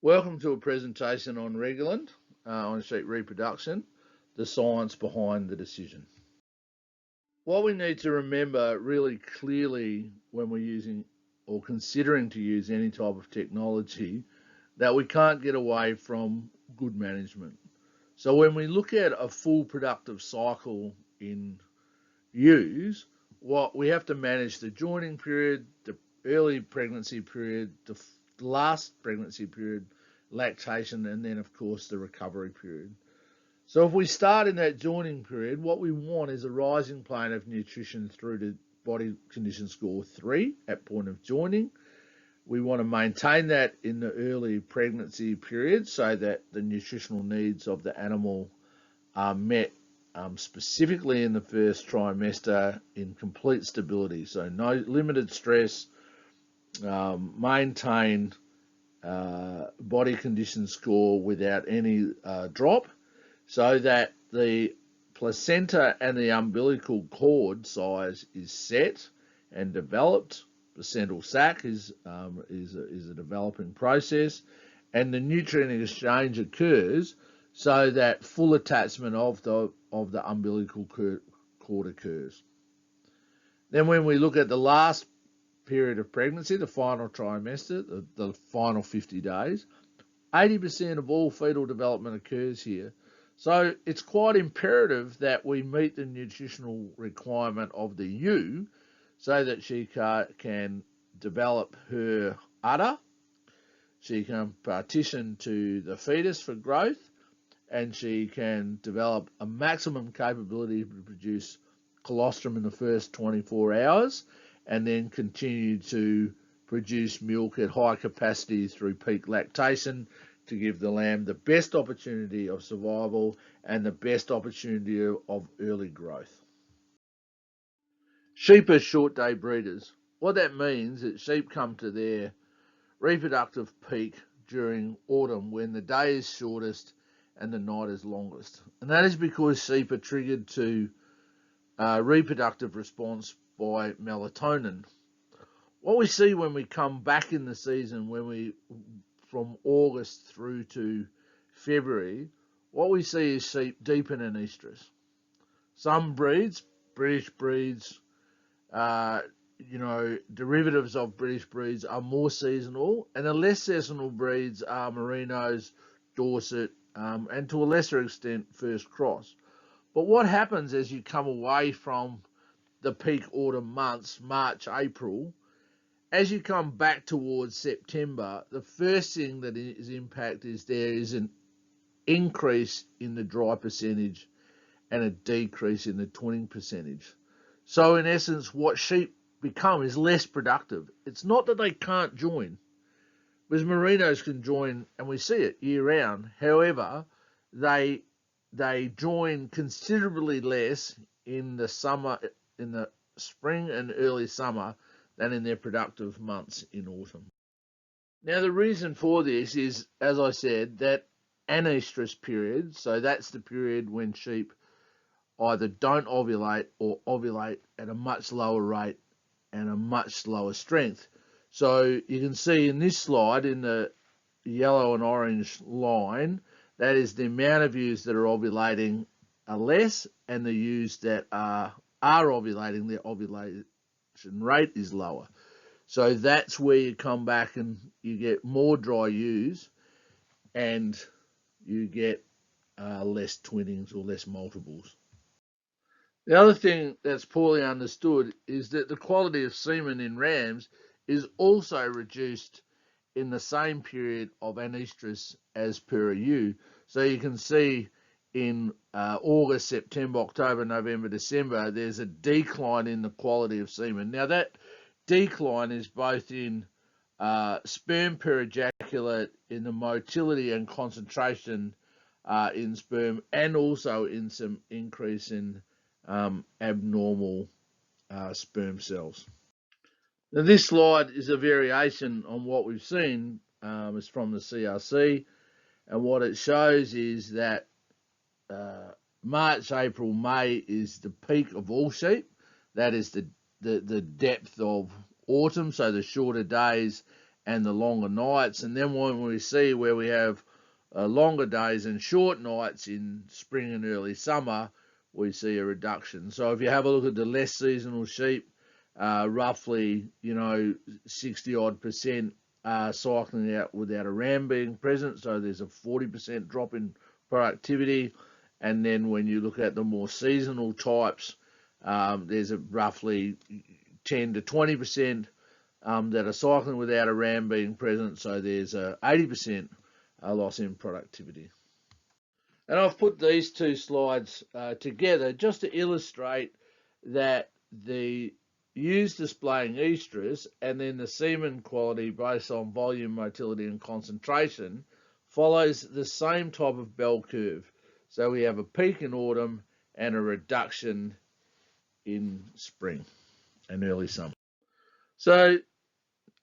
Welcome to a presentation on Regulin, on sheep reproduction, the science behind the decision. What we need to remember really clearly when we're using or considering to use any type of technology, that we can't get away from good management. So when we look at a full productive cycle in ewes, what we have to manage the joining period, the early pregnancy period, the last pregnancy period, lactation, and then of course the recovery period. So if we start in that joining period, what we want is a rising plane of nutrition through to body condition score 3 at point of joining. We want to maintain that in the early pregnancy period so that the nutritional needs of the animal are met, specifically in the first trimester, in complete stability. So no limited stress, maintain body condition score without any drop, so that the placenta and the umbilical cord size is set and developed. Placental sac is a developing process, and the nutrient exchange occurs so that full attachment of the umbilical cord occurs. Then when we look at the last period of pregnancy, the final trimester, the final 50 days, 80% of all fetal development occurs here. So it's quite imperative that we meet the nutritional requirement of the ewe so that she can develop her udder, she can partition to the fetus for growth, and she can develop a maximum capability to produce colostrum in the first 24 hours and then continue to produce milk at high capacity through peak lactation to give the lamb the best opportunity of survival and the best opportunity of early growth. Sheep are short day breeders. What that means is sheep come to their reproductive peak during autumn when the day is shortest and the night is longest. And that is because sheep are triggered to reproductive response by melatonin. What we see when we come back in the season, from August through to February, what we see is sheep deepen in estrus. Some breeds, British breeds, derivatives of British breeds are more seasonal, and the less seasonal breeds are Merinos, Dorset, and to a lesser extent, First Cross. But what happens as you come away from the peak autumn months, March, April, as you come back towards September, the first thing that is impacted is there is an increase in the dry percentage and a decrease in the twinning percentage. So in essence, what sheep become is less productive. It's not that they can't join, because Merinos can join, and we see it year round. However, they join considerably less in the summer, in the spring and early summer, than in their productive months in autumn. Now, the reason for this is, as I said, that anestrus period, so that's the period when sheep either don't ovulate or ovulate at a much lower rate and a much slower strength. So you can see in this slide, in the yellow and orange line, that is the amount of ewes that are ovulating are less, and the ewes that are ovulating, their ovulation rate is lower. So that's where you come back and you get more dry ewes, and you get less twinnings or less multiples. The other thing that's poorly understood is that the quality of semen in rams is also reduced in the same period of anestrus as per a ewe. So you can see in August, September, October, November, December, there's a decline in the quality of semen. Now that decline is both in sperm per ejaculate, in the motility and concentration in sperm, and also in some increase in abnormal sperm cells. Now this slide is a variation on what we've seen. It's from the CRC, and what it shows is that March, April, May is the peak of all sheep. That is the depth of autumn, so the shorter days and the longer nights. And then when we see where we have longer days and short nights in spring and early summer, we see a reduction. So if you have a look at the less seasonal sheep, roughly, 60 odd percent cycling out without a ram being present. So there's a 40% drop in productivity. And then when you look at the more seasonal types, there's a roughly 10 to 20% that are cycling without a ram being present. So there's a 80% loss in productivity. And I've put these two slides together just to illustrate that the ewes displaying estrus and then the semen quality based on volume, motility and concentration follows the same type of bell curve. So we have a peak in autumn and a reduction in spring and early summer. So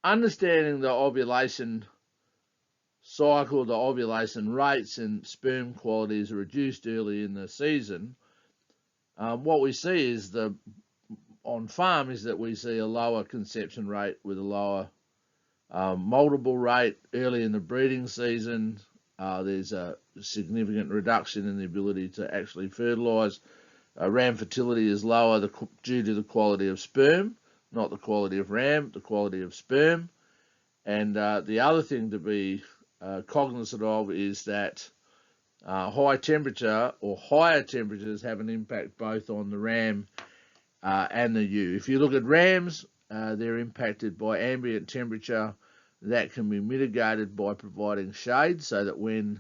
understanding the ovulation cycle, the ovulation rates and sperm qualities are reduced early in the season, what we see is on farm is that we see a lower conception rate with a lower multiple rate early in the breeding season. There's a significant reduction in the ability to actually fertilise. Ram fertility is lower due to the quality of sperm, not the quality of ram, the quality of sperm. And the other thing to be cognizant of is that high temperature or higher temperatures have an impact both on the ram and the ewe. If you look at rams, they're impacted by ambient temperature. That can be mitigated by providing shade so that when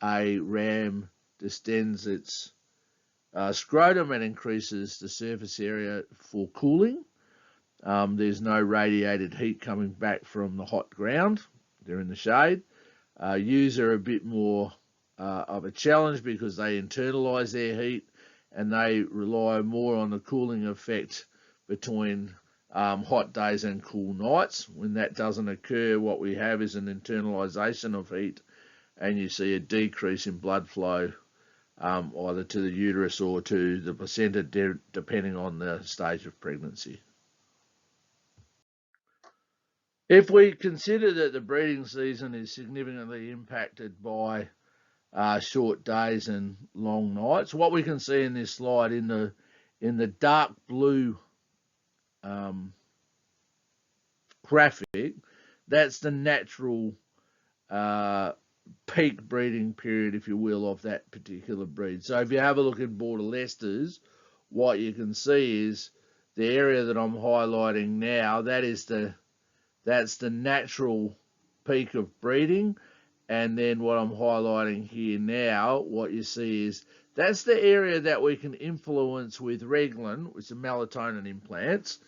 a ram distends its scrotum and increases the surface area for cooling, there's no radiated heat coming back from the hot ground. They're in the shade. Ewes are a bit more of a challenge because they internalise their heat and they rely more on the cooling effect between hot days and cool nights. When that doesn't occur, what we have is an internalisation of heat and you see a decrease in blood flow either to the uterus or to the placenta depending on the stage of pregnancy. If we consider that the breeding season is significantly impacted by short days and long nights, what we can see in this slide in the dark blue graphic, that's the natural peak breeding period, if you will, of that particular breed. So if you have a look at Border Leicesters, what you can see is the area that I'm highlighting now, that's the natural peak of breeding. And then what I'm highlighting here now, what you see is that's the area that we can influence with Regulin, which are melatonin implants,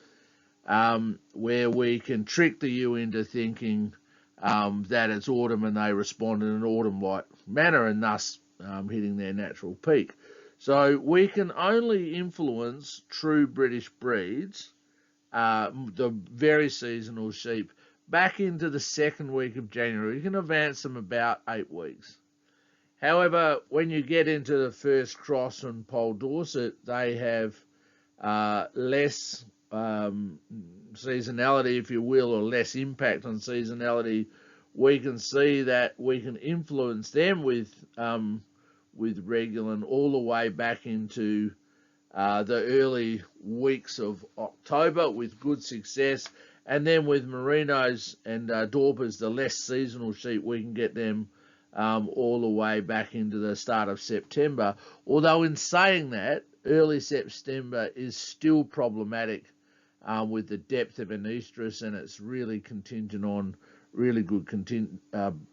where we can trick the ewe into thinking that it's autumn and they respond in an autumn-like manner and thus hitting their natural peak. So we can only influence true British breeds, the very seasonal sheep, back into the second week of January. You can advance them about 8 weeks. However, when you get into the first cross and Poll Dorset, they have less seasonality, if you will, or less impact on seasonality. We can see that we can influence them with Regulin all the way back into the early weeks of October with good success. And then with Merinos and Dorpers, the less seasonal sheep, we can get them all the way back into the start of September. Although in saying that, early September is still problematic with the depth of an estrus, and it's really contingent on really good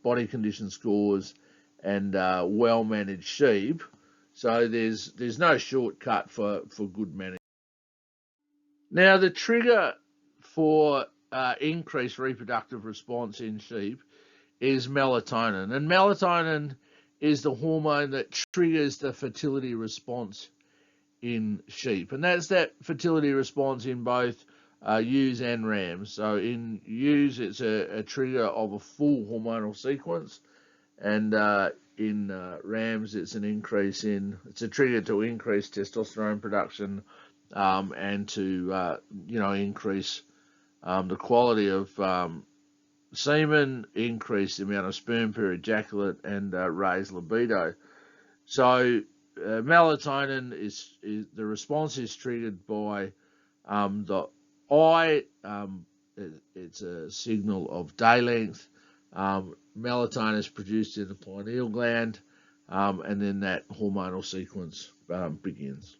body condition scores and well-managed sheep. So there's no shortcut for good management. Now the trigger for increased reproductive response in sheep is melatonin. And melatonin is the hormone that triggers the fertility response in sheep. And that's that fertility response in both ewes and rams. So in ewes, it's a trigger of a full hormonal sequence. And in rams, it's a trigger to increase testosterone production and to, increase the quality of semen, increase the amount of sperm per ejaculate, and raise libido. So melatonin is the response is triggered by the eye. It's a signal of day length. Melatonin is produced in the pineal gland, and then that hormonal sequence begins.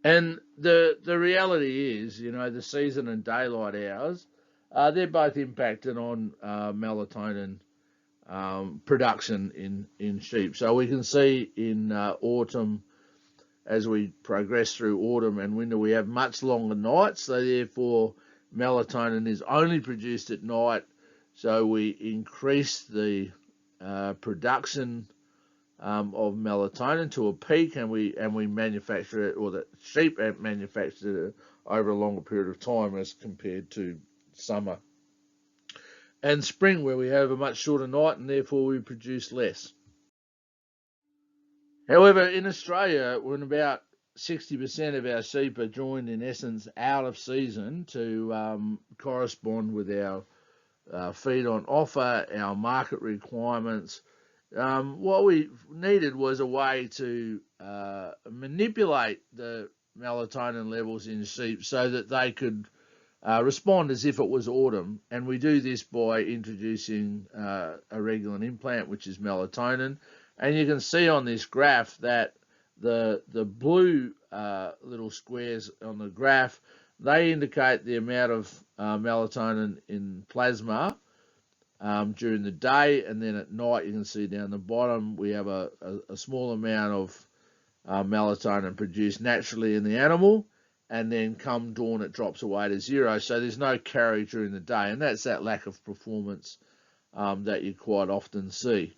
And the reality is, the season and daylight hours, they're both impacted on melatonin production in sheep. So we can see in autumn, as we progress through autumn and winter, we have much longer nights. So therefore, melatonin is only produced at night. So we increase the production of melatonin to a peak, and we manufacture it, or the sheep manufacture it over a longer period of time as compared to summer and spring, where we have a much shorter night and therefore we produce less. However, in Australia, when about 60% of our sheep are joined, in essence, out of season to correspond with our feed on offer, our market requirements, what we needed was a way to manipulate the melatonin levels in sheep so that they could respond as if it was autumn. And we do this by introducing a Regulin implant, which is melatonin. And you can see on this graph that the blue little squares on the graph, they indicate the amount of melatonin in plasma during the day, and then at night you can see down the bottom we have a small amount of melatonin produced naturally in the animal, and then come dawn it drops away to zero. So there's no carry during the day, and that's that lack of performance that you quite often see.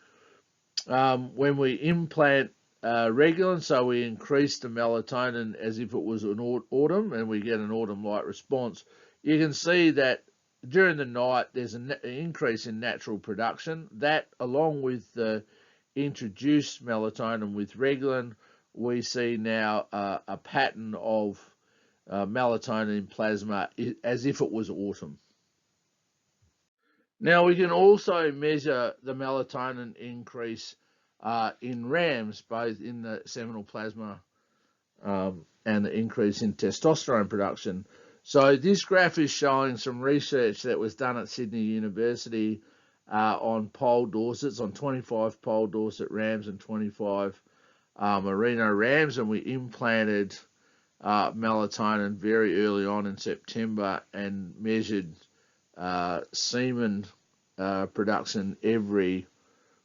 When we implant Regulin, so we increase the melatonin as if it was an autumn, and we get an autumn-like response, you can see that during the night there's an increase in natural production. That, along with the introduced melatonin with Regulin, we see now a pattern of melatonin in plasma as if it was autumn. Now we can also measure the melatonin increase in rams, both in the seminal plasma and the increase in testosterone production. So this graph is showing some research that was done at Sydney University on polled Dorsets, on 25 polled Dorset rams and 25 merino rams, and we implanted melatonin very early on in September and measured semen production every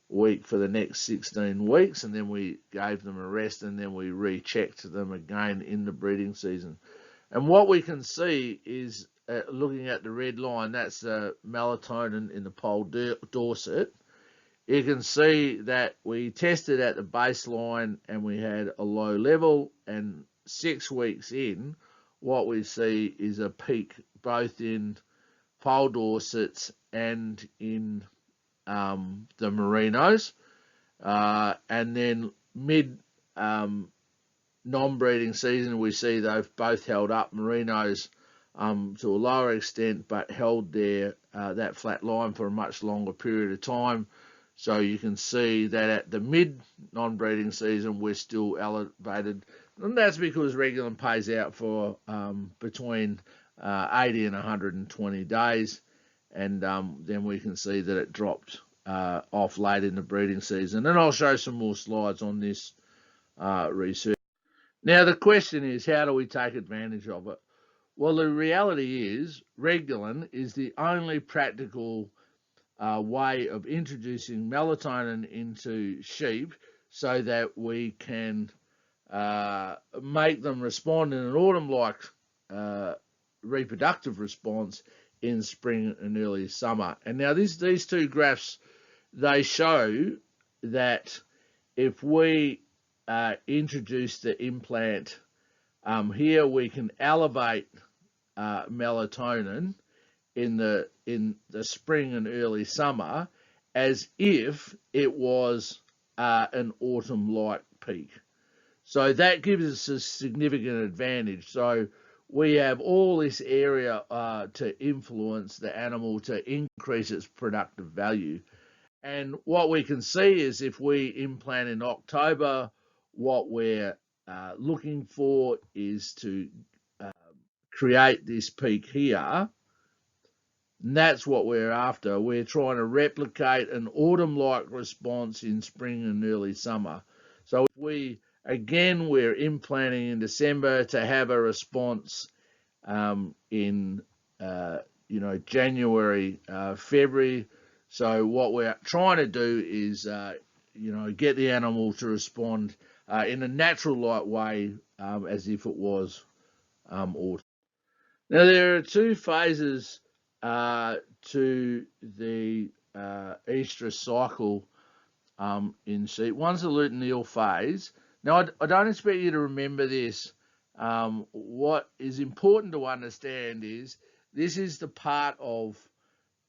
week for the next 16 weeks, and then we gave them a rest, and then we rechecked them again in the breeding season. And what we can see is, looking at the red line, that's the melatonin in the polled Dorset. You can see that we tested at the baseline and we had a low level, and 6 weeks in, what we see is a peak both in polled Dorsets and in the merinos, and then mid non-breeding season we see they've both held up. Merinos to a lower extent, but held their that flat line for a much longer period of time. So you can see that at the mid non-breeding season we're still elevated, and that's because Regulin pays out for between 80 and 120 days, and then we can see that it dropped off late in the breeding season. And I'll show some more slides on this research. Now the question is, how do we take advantage of it? Well, the reality is Regulin is the only practical way of introducing melatonin into sheep so that we can make them respond in an autumn-like reproductive response in spring and early summer. And now these two graphs, they show that if we introduce the implant here, we can elevate melatonin in the spring and early summer as if it was an autumn-like peak. So that gives us a significant advantage. So we have all this area to influence the animal to increase its productive value. And what we can see is if we implant in October, what we're looking for is to uh, create this peak here. And that's what we're after. We're trying to replicate an autumn-like response in spring and early summer. So if we're implanting in December to have a response in January, February. So what we're trying to do is get the animal to respond in a natural like way as if it was autumn. Now there are two phases to the estrus cycle in sheep. One's the luteal phase. Now I don't expect you to remember this. What is important to understand is this is the part of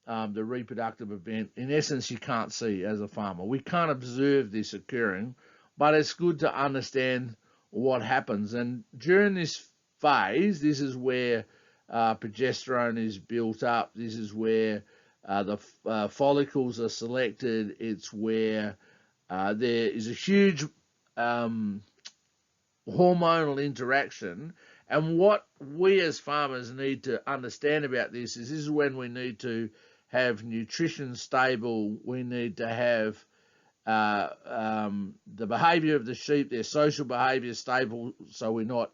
the reproductive event, in essence, you can't see as a farmer. We can't observe this occurring, but it's good to understand what happens. And during this phase, this is where progesterone is built up. This is where the follicles are selected. It's where there is a huge hormonal interaction. And what we as farmers need to understand about this is when we need to have nutrition stable. We need to have the behaviour of the sheep, their social behaviour stable, so we're not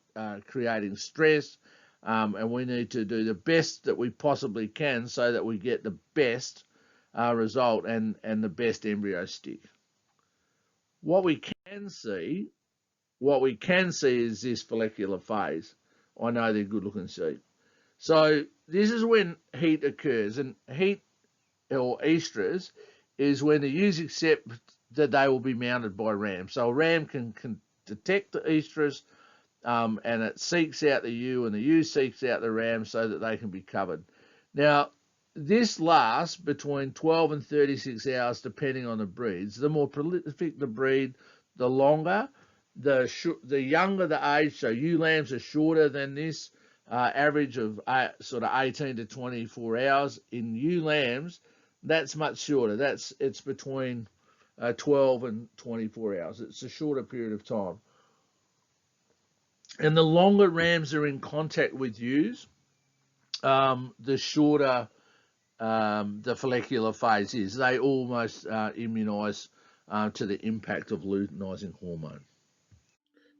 creating stress. And we need to do the best that we possibly can so that we get the best result and the best embryo stick. What we can see is this follicular phase. I know they're good looking sheep. So this is when heat occurs, and heat or estrus is when the ewes accept that they will be mounted by rams. So a ram can detect the estrus and it seeks out the ewe, and the ewe seeks out the ram so that they can be covered. Now, this lasts between 12 and 36 hours depending on the breeds. The more prolific the breed, the longer. The younger the age, so ewe lambs are shorter than this, average of sort of 18 to 24 hours. In ewe lambs, that's much shorter. It's between 12 and 24 hours. It's a shorter period of time. And the longer rams are in contact with ewes, the shorter the follicular phase is. They almost immunise to the impact of luteinizing hormone.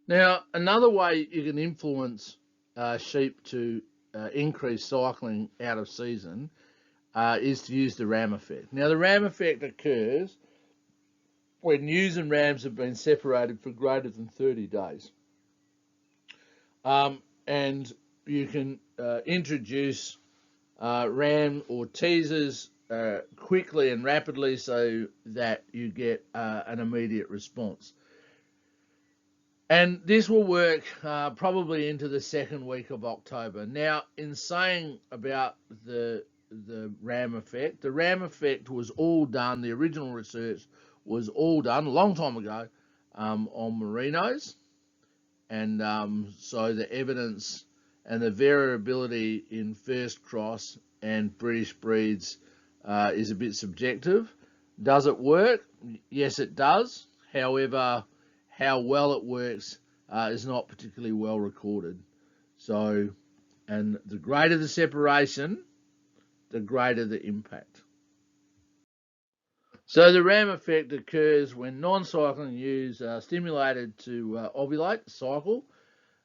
Now, another way you can influence sheep to increase cycling out of season is to use the ram effect. Now, the ram effect occurs when ewes and rams have been separated for greater than 30 days. And you can introduce ram or teasers quickly and rapidly so that you get an immediate response. And this will work probably into the second week of October. Now, in saying about the ram effect, the ram effect was all done, the original research was all done a long time ago on merinos. And so the evidence and the variability in first cross and British breeds is a bit subjective. Does it work? Yes, it does. However, how well it works is not particularly well recorded. So, and the greater the separation, the greater the impact. So the ram effect occurs when non-cycling ewes are stimulated to ovulate, cycle,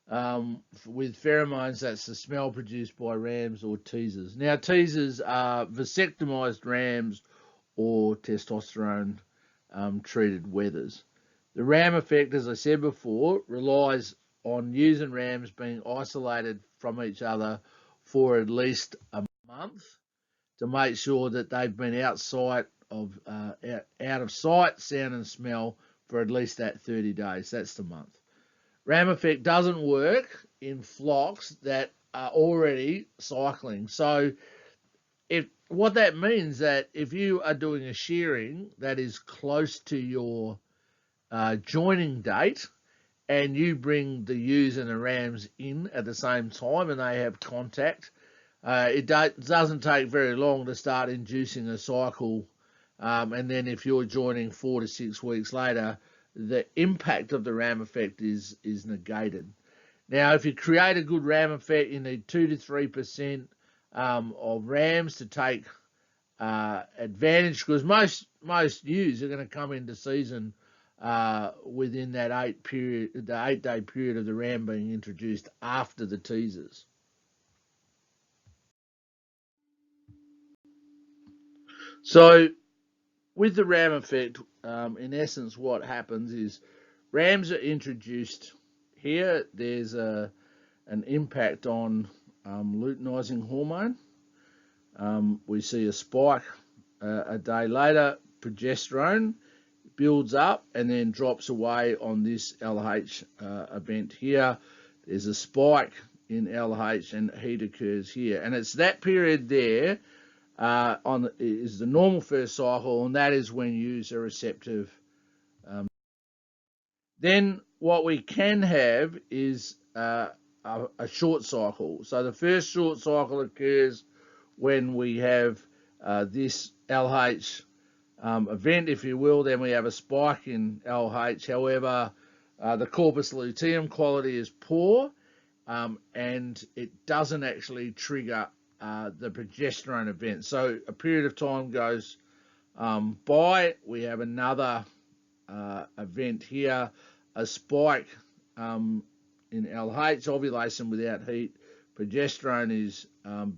with pheromones. That's the smell produced by rams or teasers. Now, teasers are vasectomized rams or testosterone treated wethers. The ram effect, as I said before, relies on ewes and rams being isolated from each other for at least a month to make sure that they've been out of sight, sound and smell for at least that 30 days. That's the month. Ram effect doesn't work in flocks that are already cycling. So what that means that if you are doing a shearing that is close to your joining date and you bring the ewes and the rams in at the same time and they have contact, it doesn't take very long to start inducing a cycle. And then if you're joining 4 to 6 weeks later, the impact of the ram effect is negated. Now, if you create a good ram effect, you need 2 to 3% of rams to take advantage, because most ewes are going to come into season within that 8-day period of the ram being introduced after the teasers. So with the ram effect, in essence, what happens is rams are introduced here. There's an impact on luteinizing hormone. We see a spike a day later. Progesterone builds up and then drops away on this LH event here. There's a spike in LH and heat occurs here, and it's that period there is the normal first cycle, and that is when ewes are receptive. Then what we can have is a short cycle. So the first short cycle occurs when we have this LH event, if you will. Then we have a spike in LH. However, the corpus luteum quality is poor, and it doesn't actually trigger the progesterone event. So a period of time goes by. We have another event here, a spike in LH, ovulation without heat. Progesterone is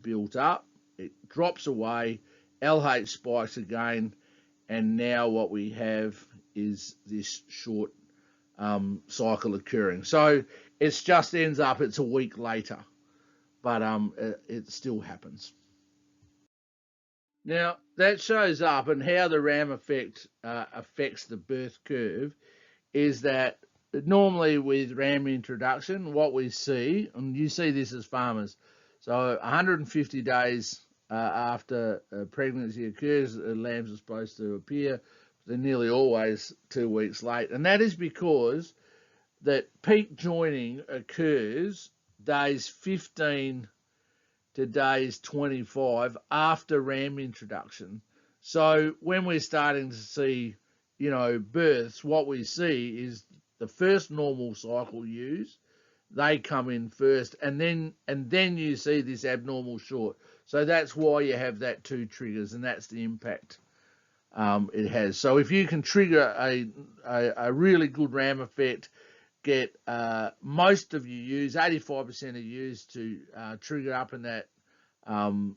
built up. It drops away. LH spikes again. And now what we have is this short cycle occurring. So it just ends up, it's a week later, but it still happens. Now that shows up, and how the ram effect affects the birth curve is that normally with ram introduction, what we see, and you see this as farmers, so 150 days after pregnancy occurs, lambs are supposed to appear. They're nearly always 2 weeks late, and that is because that peak joining occurs days 15 to days 25 after ram introduction. So when we're starting to see, births, what we see is the first normal cycle ewes, they come in first, and then you see this abnormal short. So that's why you have that 2 triggers, and that's the impact it has. So if you can trigger a really good ram effect, get most of your ewes, 85% of ewes, to trigger up in that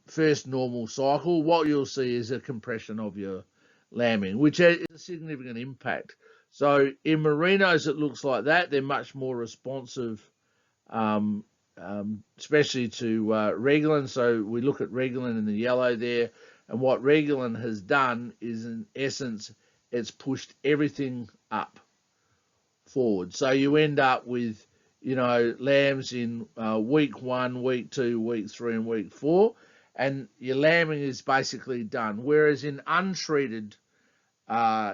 first normal cycle, what you'll see is a compression of your lambing, which has a significant impact. So in merinos, it looks like that. They're much more responsive, especially to Regulin. So we look at Regulin in the yellow there, and what Regulin has done is, in essence, it's pushed everything up forward. So you end up with, lambs in week 1, week 2, week 3, and week 4, and your lambing is basically done. Whereas in untreated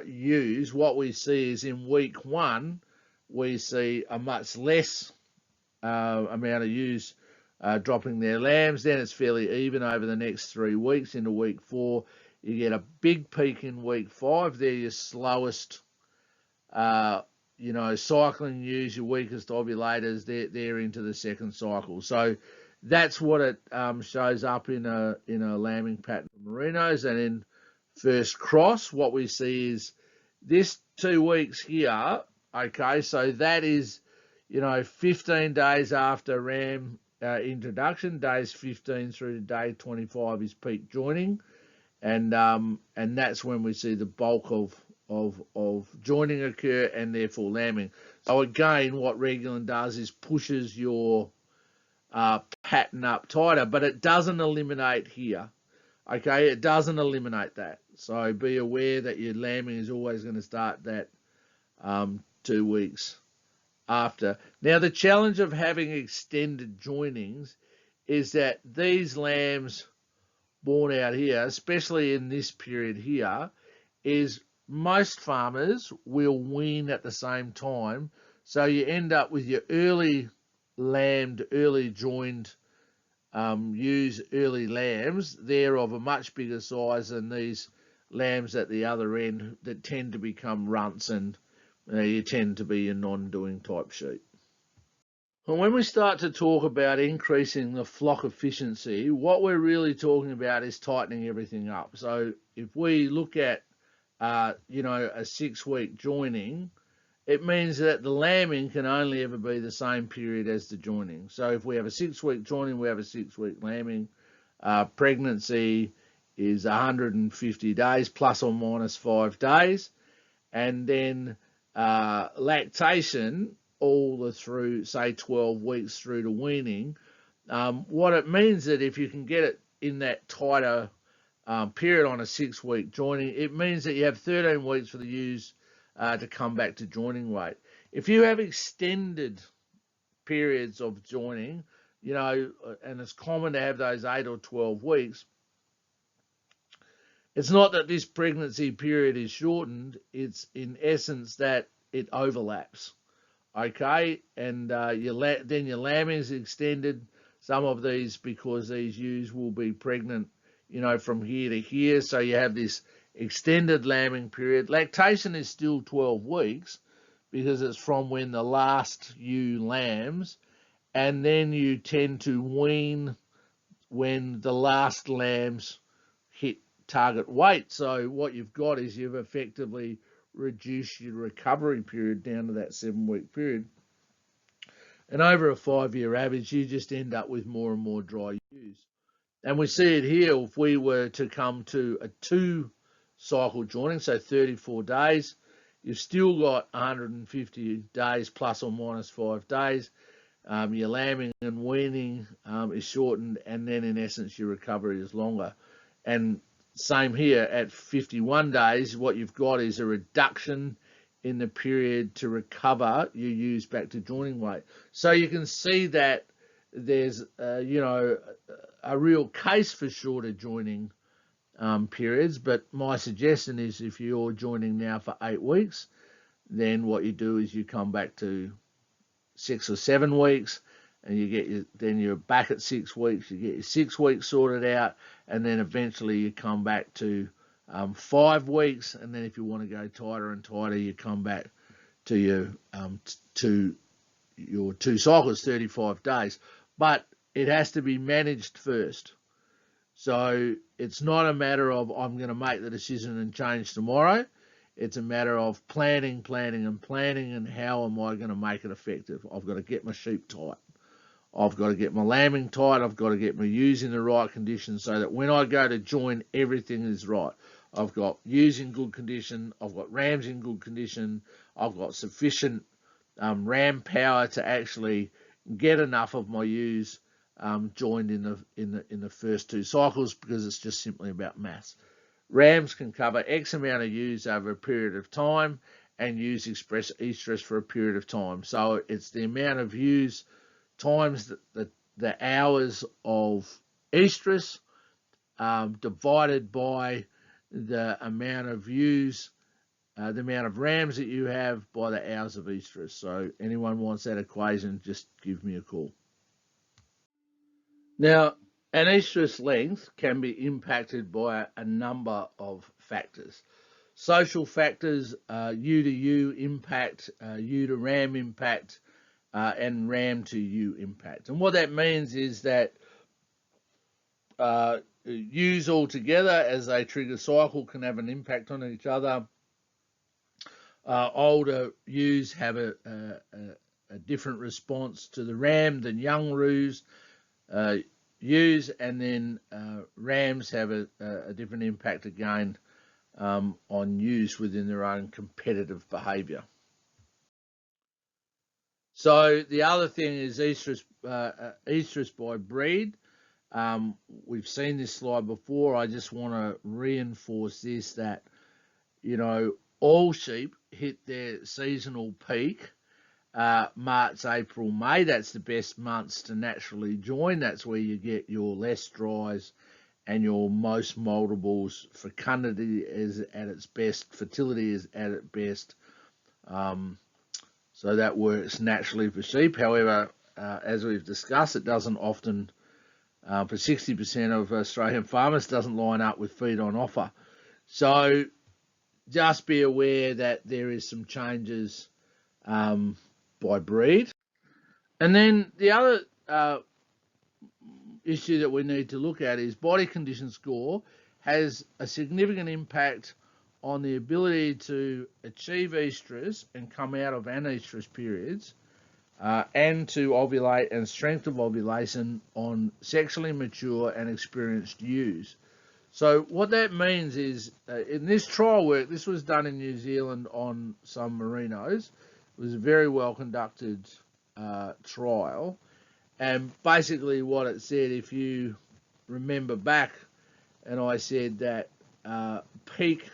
ewes, what we see is in week 1, we see a much less amount of ewes dropping their lambs. Then it's fairly even over the next 3 weeks. Into week 4, you get a big peak in week 5. They're your slowest, cycling ewes, your weakest ovulators. They're into the second cycle. So that's what it shows up in a lambing pattern of merinos. And in first cross, what we see is this 2 weeks here. Okay, so that is 15 days after ram introduction, days 15 through to day 25 is peak joining, and that's when we see the bulk of joining occur, and therefore lambing. So again, what Regulin does is pushes your pattern up tighter, but it doesn't eliminate here. Okay, it doesn't eliminate that. So be aware that your lambing is always going to start that 2 weeks after. Now, the challenge of having extended joinings is that these lambs born out here, especially in this period here, is most farmers will wean at the same time. So you end up with your early lambed, early joined ewes, early lambs. They're of a much bigger size than these lambs at the other end that tend to become runts, and you tend to be a non-doing type sheep. And when we start to talk about increasing the flock efficiency, what we're really talking about is tightening everything up. So if we look at, a 6-week joining, it means that the lambing can only ever be the same period as the joining. So if we have a 6-week joining, we have a 6-week lambing. Pregnancy is 150 days plus or minus 5 days. And then lactation all the through, say, 12 weeks through to weaning. What it means that if you can get it in that tighter period on a 6-week joining, it means that you have 13 weeks for the ewes to come back to joining weight. If you have extended periods of joining, and it's common to have those 8 or 12 weeks, it's not that this pregnancy period is shortened, it's in essence that it overlaps. Okay, and then your lambing is extended. Some of these, because these ewes will be pregnant, from here to here, so you have this extended lambing period. Lactation is still 12 weeks because it's from when the last ewe lambs, and then you tend to wean when the last lambs hit target weight. So what you've got is you've effectively reduced your recovery period down to that 7-week period. And over a 5-year average, you just end up with more and more dry ewes. And we see it here. If we were to come to a 2-cycle joining, so 34 days, you've still got 150 days plus or minus 5 days. Your lambing and weaning is shortened, and then in essence your recovery is longer. And same here, at 51 days, what you've got is a reduction in the period to recover your ewes back to joining weight. So you can see that there's a real case for shorter joining periods, but my suggestion is if you're joining now for 8 weeks, then what you do is you come back to 6 or 7 weeks, and then you're back at 6 weeks, you get your 6 weeks sorted out, and then eventually you come back to 5 weeks, and then if you want to go tighter and tighter, you come back to your 2 cycles, 35 days. But it has to be managed first. So it's not a matter of I'm going to make the decision and change tomorrow. It's a matter of planning, and how am I going to make it effective? I've got to get my sheep tight. I've got to get my lambing tight. I've got to get my ewes in the right condition so that when I go to join, everything is right. I've got ewes in good condition. I've got rams in good condition. I've got sufficient ram power to actually get enough of my ewes joined in the first 2 cycles, because it's just simply about maths. Rams can cover X amount of ewes over a period of time, and ewes express estrus for a period of time. So it's the amount of ewes times the hours of estrus divided by the amount of ewes, the amount of rams that you have by the hours of estrus. So anyone wants that equation, just give me a call. Now, an estrus length can be impacted by a number of factors. Social factors, ewe to ewe impact, ewe to ram impact, and ram to ewe impact. And what that means is that ewes all together, as they trigger cycle, can have an impact on each other. Older ewes have a different response to the ram than young ewes, and then rams have a different impact again on ewes within their own competitive behaviour. So the other thing is estrus by breed. We've seen this slide before. I just want to reinforce this, that all sheep hit their seasonal peak March, April, May. That's the best months to naturally join. That's where you get your less dries and your most moldables. Fecundity is at its best, fertility is at its best. So that works naturally for sheep. However, as we've discussed, it doesn't often, for 60% of Australian farmers, doesn't line up with feed on offer. So just be aware that there is some changes by breed. And then the other issue that we need to look at is body condition score has a significant impact on the ability to achieve estrus and come out of anestrus periods, and to ovulate and strength of ovulation on sexually mature and experienced ewes. So what that means is, in this trial work, this was done in New Zealand on some merinos. It was a very well conducted trial. And basically what it said, if you remember back, and I said that peak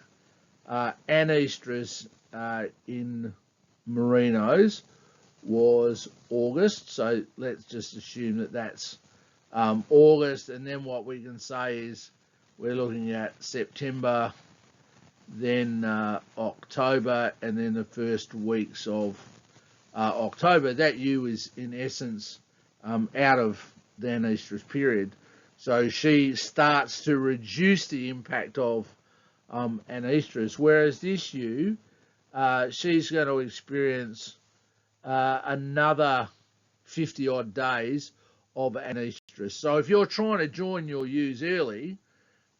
anestrus in merinos was August. So let's just assume that that's August. And then what we can say is we're looking at September, then October, and then the first weeks of October. That ewe is in essence out of the anestrus period. So she starts to reduce the impact of anestrus, whereas this ewe, she's going to experience another 50 odd days of anestrus. So if you're trying to join your ewes early,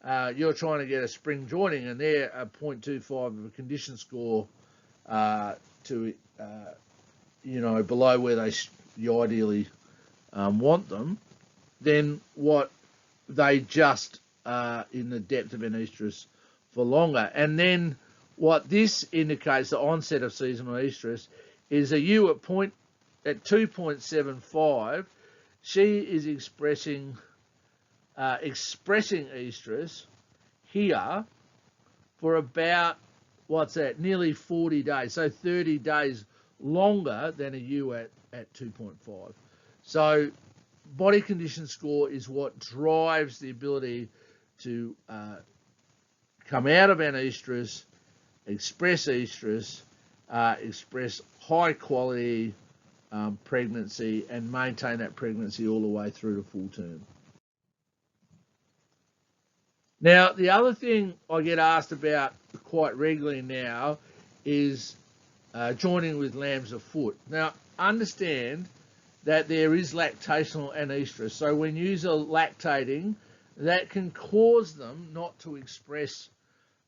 you're trying to get a spring joining, and they're a 0.25 of a condition score to below where you ideally want them, then what they just in the depth of anestrus for longer. And then what this indicates, the onset of seasonal estrus, is a ewe at 2.75, she is expressing estrus here for about, nearly 40 days, so 30 days longer than a ewe at 2.5. So body condition score is what drives the ability to come out of anestrus, express estrus, express high quality pregnancy, and maintain that pregnancy all the way through to full term. Now, the other thing I get asked about quite regularly now is joining with lambs afoot. Now, understand that there is lactational anestrus. So when ewes are lactating, that can cause them not to express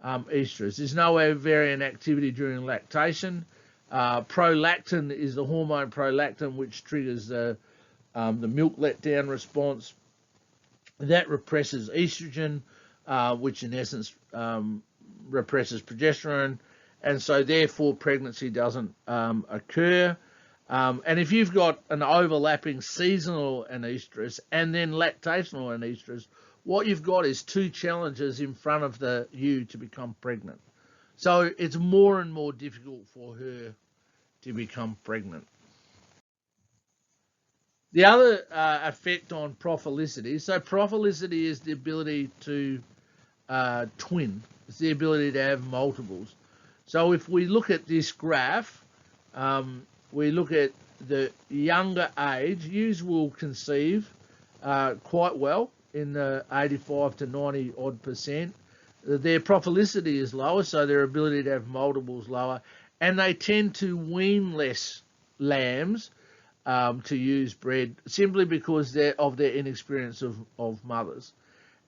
estrus. There's no ovarian activity during lactation. Prolactin is the hormone prolactin, which triggers the milk letdown response. That represses estrogen, which in essence represses progesterone, and so therefore pregnancy doesn't occur. And if you've got an overlapping seasonal anestrus and then lactational anestrus, what you've got is two challenges in front of the ewe to become pregnant. So it's more and more difficult for her to become pregnant. The other effect on prophylicity, so prophylicity is the ability to twin. It's the ability to have multiples. So if we look at this graph, we look at the younger age, ewes will conceive quite well in the 85 to 90 odd percent. Their prophylicity is lower, so their ability to have multiples lower, and they tend to wean less lambs to use bred simply because of their inexperience of mothers.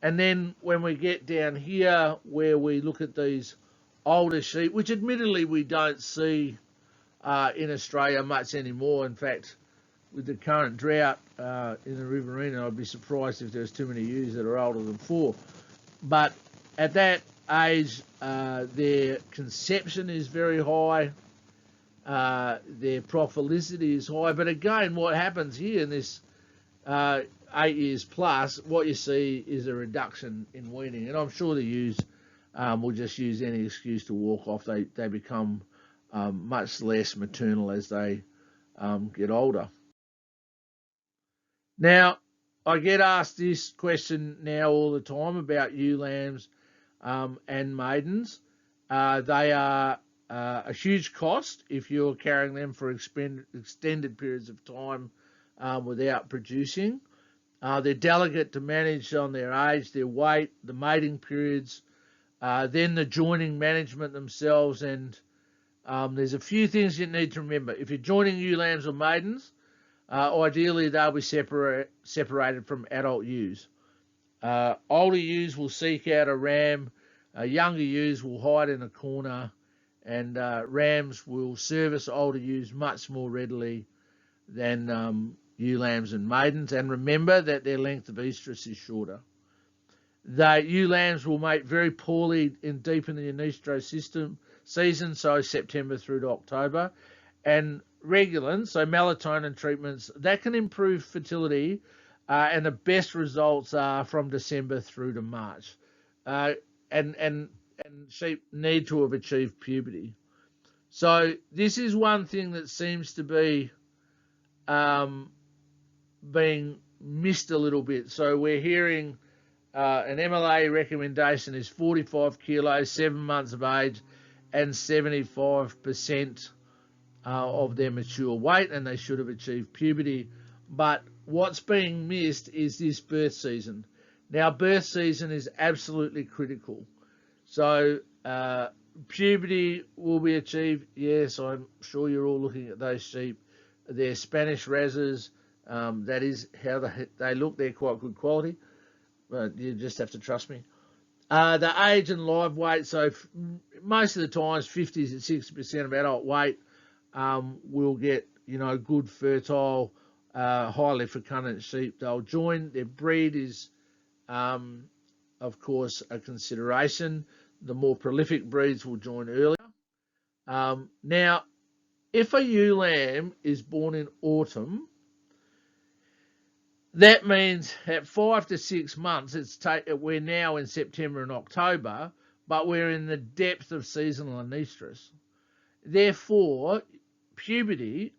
And then when we get down here where we look at these older sheep, which admittedly we don't see in Australia much anymore. In fact, with the current drought in the Riverina, I'd be surprised if there's too many ewes that are older than 4. But at that age, their conception is very high, their prophylicity is high. But again, what happens here in this 8 years plus, what you see is a reduction in weaning. And I'm sure the ewes will just use any excuse to walk off. They become much less maternal as they get older. Now, I get asked this question now all the time about ewe lambs and maidens. They are a huge cost if you're carrying them for extended periods of time without producing. They're delicate to manage on their age, their weight, the mating periods, then the joining management themselves, and there's a few things you need to remember. If you're joining ewe lambs or maidens, ideally they'll be separated from adult ewes. Older ewes will seek out a ram, younger ewes will hide in a corner, and rams will service older ewes much more readily than ewe lambs and maidens. And remember that their length of estrus is shorter. The ewe lambs will mate very poorly deep in the estrus season, so September through to October. And Regulin, so melatonin treatments, that can improve fertility, and the best results are from December through to March. And sheep need to have achieved puberty. So this is one thing that seems to be being missed a little bit. So we're hearing an MLA recommendation is 45 kilos, 7 months of age, and 75% of their mature weight, and they should have achieved puberty. But what's being missed is this birth season. Now, birth season is absolutely critical. So puberty will be achieved. Yes, I'm sure you're all looking at those sheep. They're Spanish Razes. That is how they look. They're quite good quality, but you just have to trust me. The age and live weight, so most of the times 50 to 60% of adult weight will get, good fertile, highly fecundant sheep. They'll join. Their breed is, of course, a consideration. The more prolific breeds will join earlier. Now, if a ewe lamb is born in autumn, that means at 5 to 6 months, we're now in September and October, but we're in the depth of seasonal anestrus. Therefore, puberty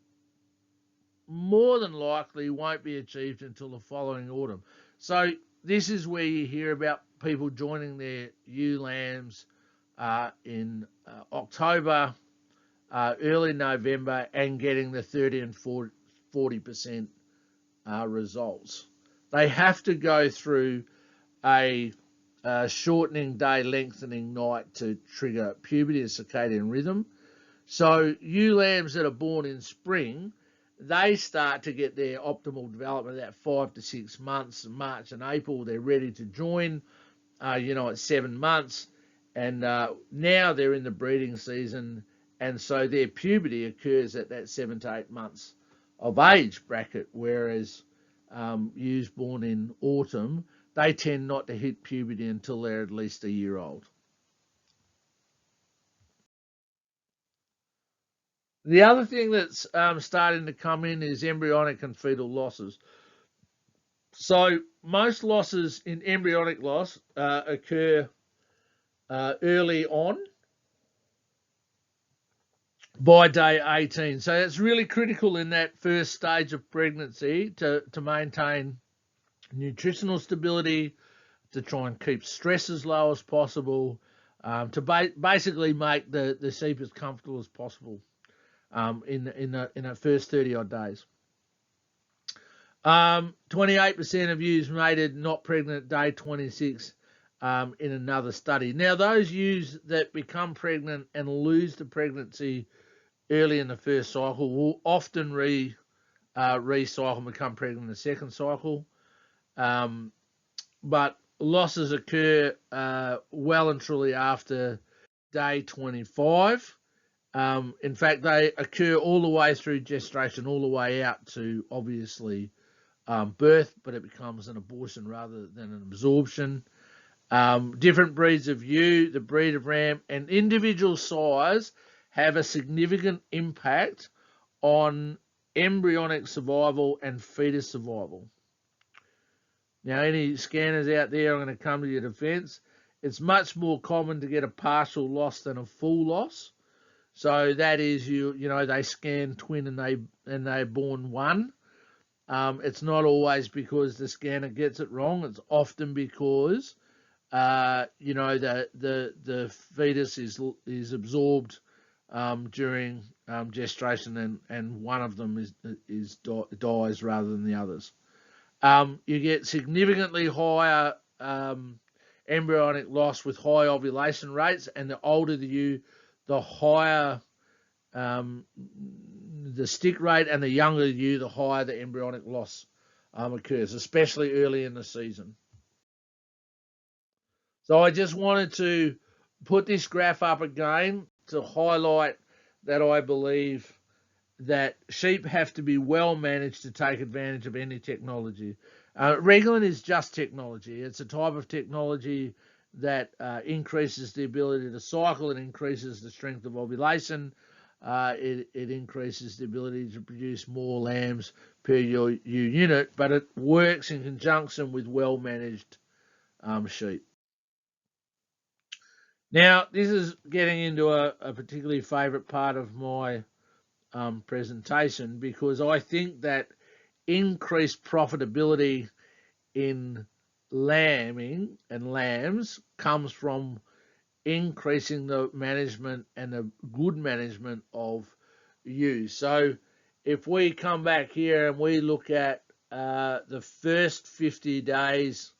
more than likely won't be achieved until the following autumn. So this is where you hear about people joining their ewe lambs in October, early November, and getting the 30 and 40% results. They have to go through a shortening day, lengthening night to trigger puberty and circadian rhythm. So ewe lambs that are born in spring, they start to get their optimal development at 5 to 6 months. March and April, they're ready to join, at 7 months. And now they're in the breeding season, and so their puberty occurs at that 7 to 8 months of age bracket, whereas ewes born in autumn, they tend not to hit puberty until they're at least a year old. The other thing that's starting to come in is embryonic and fetal losses. So most losses in embryonic loss occur early on by day 18. So it's really critical in that first stage of pregnancy to maintain nutritional stability, to try and keep stress as low as possible, to basically make the sheep as comfortable as possible in the first 30 odd days. 28% of ewes mated not pregnant at day 26 in another study. Now, those ewes that become pregnant and lose the pregnancy early in the first cycle will often recycle and become pregnant in the second cycle. But losses occur well and truly after day 25. In fact, they occur all the way through gestation, all the way out to, obviously, birth, but it becomes an abortion rather than an absorption. Different breeds of ewe, the breed of ram, and individual size have a significant impact on embryonic survival and fetus survival. Now, any scanners out there are going to come to your defence. It's much more common to get a partial loss than a full loss. So that is, they scan twin and they're born one. It's not always because the scanner gets it wrong. It's often because the fetus is absorbed during gestation, and one of them dies rather than the others. You get significantly higher embryonic loss with high ovulation rates, and the older the ewe, the higher the stick rate, and the younger the ewe, the higher the embryonic loss occurs, especially early in the season. So I just wanted to put this graph up again to highlight that I believe that sheep have to be well managed to take advantage of any technology. Regulin is just technology. It's a type of technology that increases the ability to cycle, it increases the strength of ovulation, it increases the ability to produce more lambs per ewe unit, but it works in conjunction with well managed sheep. Now, this is getting into a particularly favourite part of my presentation, because I think that increased profitability in lambing and lambs comes from increasing the management and the good management of ewes. So if we come back here and we look at the first 50 days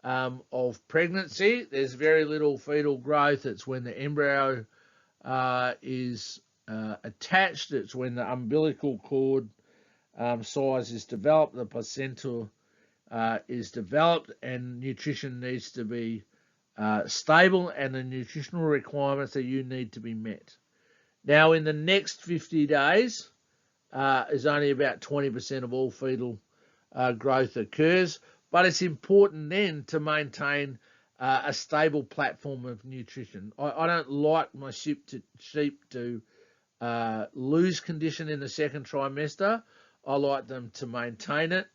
of pregnancy, there's very little fetal growth. It's when the embryo is attached. It's when the umbilical cord size is developed, the placenta is developed, and nutrition needs to be stable, and the nutritional requirements that you need to be met. Now, in the next 50 days, is only about 20% of all fetal growth occurs, but it's important then to maintain a stable platform of nutrition. I don't like my sheep to lose condition in the second trimester. I like them to maintain it.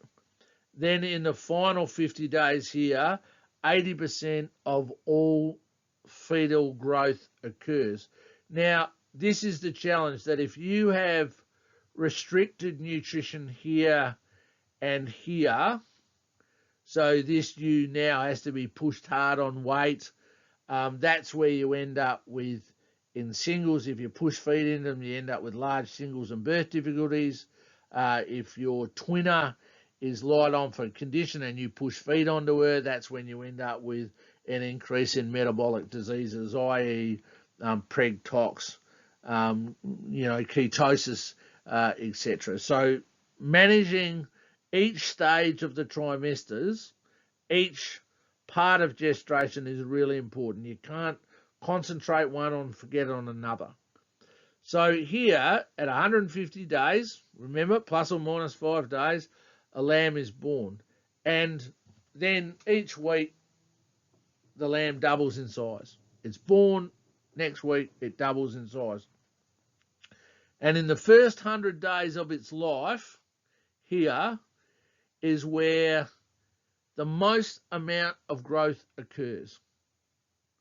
Then in the final 50 days here, 80% of all fetal growth occurs. Now, this is the challenge, that if you have restricted nutrition here and here, so this ewe now has to be pushed hard on weight, that's where you end up with, in singles, if you push feed in them, you end up with large singles and birth difficulties. If your twinner is light on for condition and you push feed onto her, that's when you end up with an increase in metabolic diseases, i.e. preg tox, ketosis, etc. So managing each stage of the trimesters, each part of gestation is really important. You can't concentrate one and forget on another. So here at 150 days, remember, plus or minus 5 days, a lamb is born. And then each week, the lamb doubles in size. It's born, next week it doubles in size. And in the first 100 days of its life, here is where the most amount of growth occurs.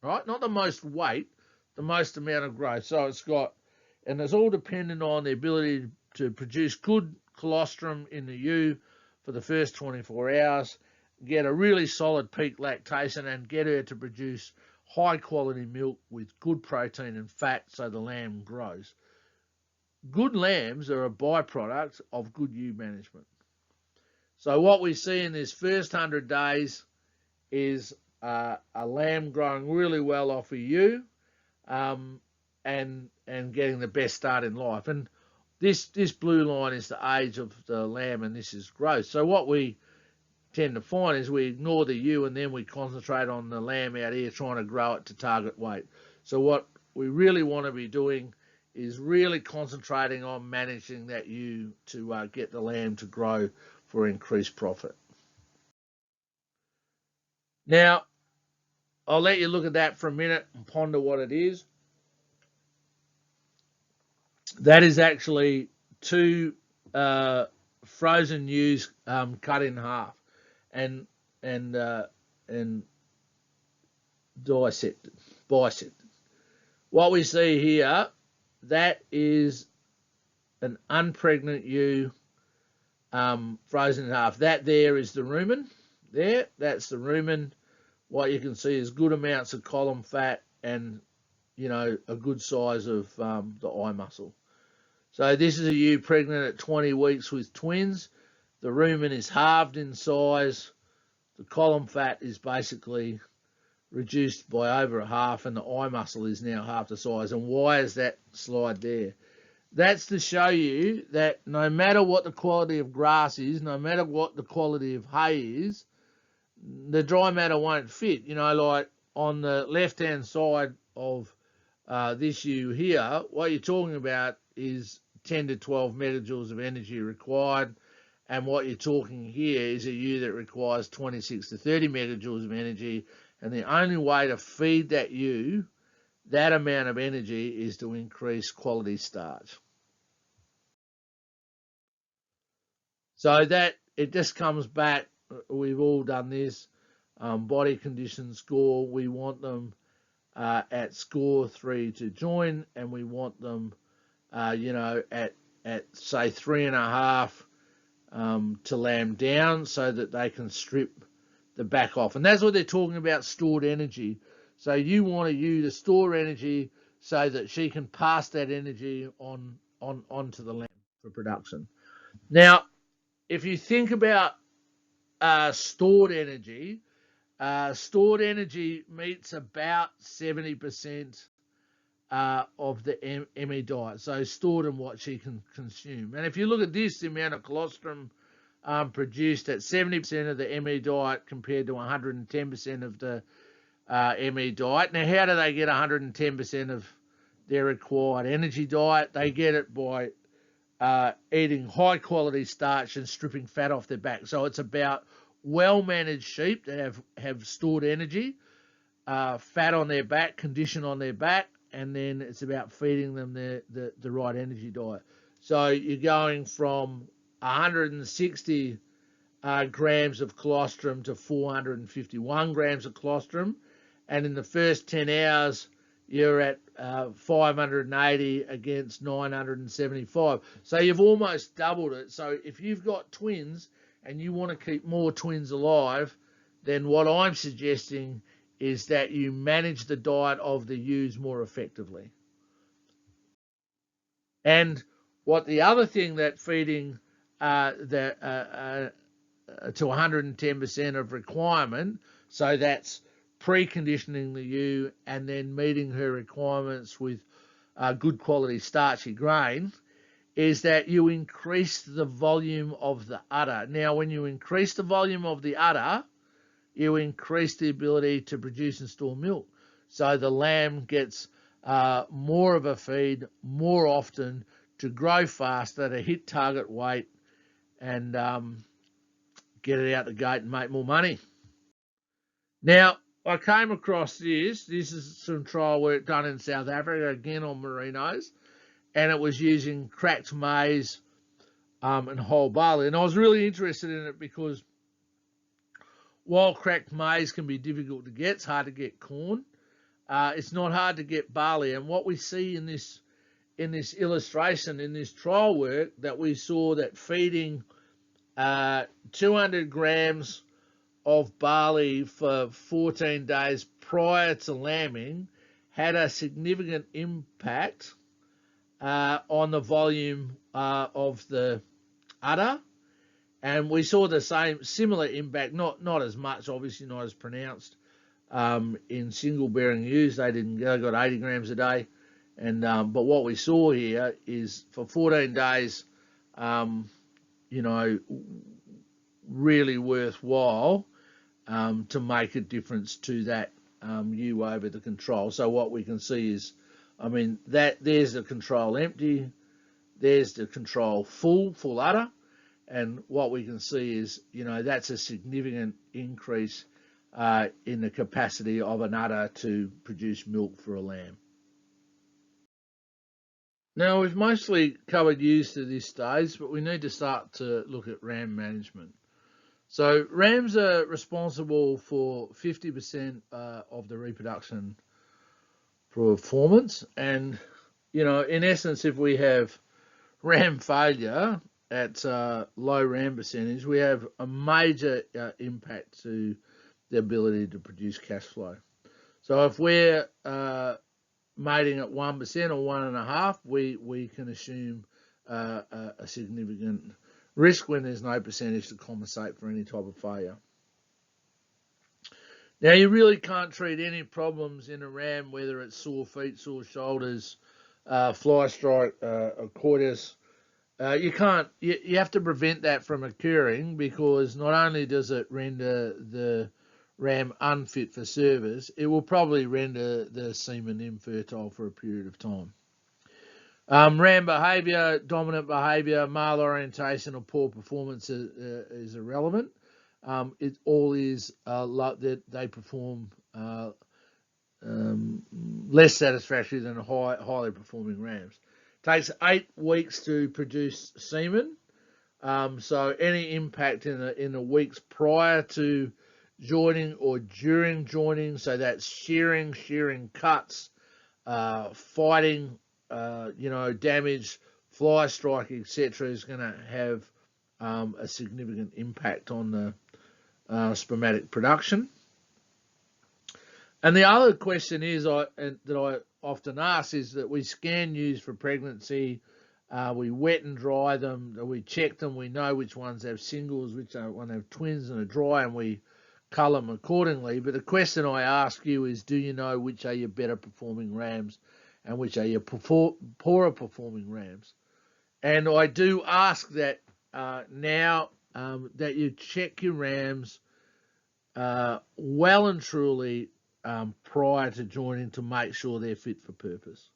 Right? Not the most weight, the most amount of growth. So it's got, and it's all dependent on the ability to produce good colostrum in the ewe for the first 24 hours, get a really solid peak lactation, and get her to produce high quality milk with good protein and fat so the lamb grows. Good lambs are a byproduct of good ewe management. So what we see in this first 100 days is a lamb growing really well off a ewe, and getting the best start in life. And this blue line is the age of the lamb, and this is growth. So what we tend to find is we ignore the ewe and then we concentrate on the lamb out here trying to grow it to target weight. So what we really want to be doing is really concentrating on managing that ewe to get the lamb to grow for increased profit. Now, I'll let you look at that for a minute and ponder what it is. That is actually 2 frozen ewes cut in half and bisected. What we see here, that is an unpregnant ewe frozen in half. That there is the rumen. That's the rumen. What you can see is good amounts of column fat and a good size of the eye muscle. So this is a ewe pregnant at 20 weeks with twins. The rumen is halved in size. The column fat is basically reduced by over a half, and the eye muscle is now half the size. And why is that slide there? That's to show you that no matter what the quality of grass is, no matter what the quality of hay is, the dry matter won't fit. Like on the left-hand side of this ewe here, what you're talking about is 10 to 12 megajoules of energy required. And what you're talking here is a ewe that requires 26 to 30 megajoules of energy. And the only way to feed that ewe that amount of energy is to increase quality starch. So that it just comes back, we've all done this, body condition score, we want them at score 3 to join, and we want them, at say 3.5 to lamb down, so that they can strip the back off. And that's what they're talking about, stored energy. So you want a ewe to store energy so that she can pass that energy onto the lamb for production. Now, if you think about stored energy meets about 70% of the ME diet. So stored in what she can consume. And if you look at this, the amount of colostrum produced at 70% of the ME diet compared to 110% of the ME diet. Now, how do they get 110% of their required energy diet? They get it by eating high quality starch and stripping fat off their back. So it's about well-managed sheep that have stored energy, fat on their back, condition on their back, and then it's about feeding them the right energy diet. So you're going from 160 grams of colostrum to 451 grams of colostrum, and in the first 10 hours you're at 580 against 975. So you've almost doubled it. So if you've got twins and you want to keep more twins alive, then what I'm suggesting is that you manage the diet of the ewes more effectively. And what the other thing that feeding to 110% of requirement, so that's preconditioning the ewe and then meeting her requirements with good quality starchy grain, is that you increase the volume of the udder. Now, when you increase the volume of the udder, you increase the ability to produce and store milk. So the lamb gets more of a feed more often to grow faster, to hit target weight, and get it out the gate and make more money. Now, I came across this. This is some trial work done in South Africa, again on merinos, and it was using cracked maize and whole barley. And I was really interested in it because while cracked maize can be difficult to get, it's hard to get corn, it's not hard to get barley. And what we see in this illustration, in this trial work, that we saw that feeding 200 grams of barley for 14 days prior to lambing had a significant impact on the volume of the udder, and we saw the similar impact, not as much, obviously not as pronounced, in single bearing ewes. They got 80 grams a day, and but what we saw here is for 14 days, really worthwhile to make a difference to that ewe over the control. So what we can see is, there's the control empty, there's the control full udder, and what we can see is, that's a significant increase in the capacity of an udder to produce milk for a lamb. Now, we've mostly covered ewes to this stage, but we need to start to look at ram management. So rams are responsible for 50% of the reproduction performance. And, in essence, if we have ram failure at low ram percentage, we have a major impact to the ability to produce cash flow. So if we're mating at 1% or 1.5%, we can assume a significant risk when there's no percentage to compensate for any type of failure. Now, you really can't treat any problems in a ram, whether it's sore feet, sore shoulders, fly strike, or coitus. You have to prevent that from occurring, because not only does it render the ram unfit for service, it will probably render the semen infertile for a period of time. Ram behaviour, dominant behaviour, male orientation, or poor performance is irrelevant. It all is that they perform less satisfactory than highly performing rams. It takes 8 weeks to produce semen, so any impact in the weeks prior to joining or during joining, so that's shearing cuts, fighting, damage, fly strike, etc., is going to have a significant impact on the spermatic production. And the other question is that I often ask is that we scan ewes for pregnancy, we wet and dry them, we check them, we know which ones have singles, which one have twins and are dry, and we cull them accordingly. But the question I ask you is, do you know which are your better performing rams and which are your poorer performing rams? And I do ask that now that you check your rams well and truly prior to joining, to make sure they're fit for purpose.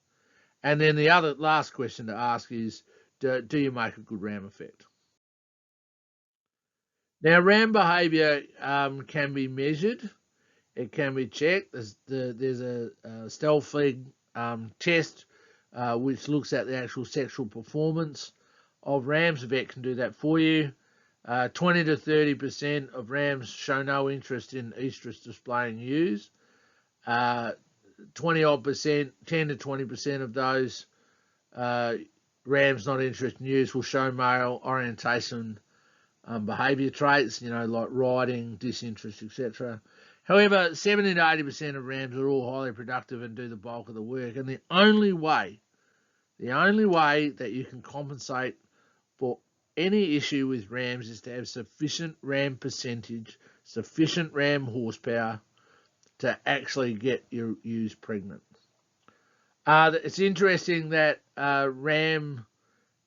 And then the last question to ask is, do you make a good ram effect? Now, ram behaviour can be measured, it can be checked. There's a Stelfig test which looks at the actual sexual performance of rams. A vet can do that for you. 20 to 30% of rams show no interest in estrus displaying ewes. 20-odd%, 10 to 20% of those rams not interested in ewes will show male orientation behaviour traits, like riding, disinterest, etc. However, 70 to 80% of rams are all highly productive and do the bulk of the work. And the only way that you can compensate for any issue with rams is to have sufficient ram percentage, sufficient ram horsepower to actually get your ewes pregnant. It's interesting that ram,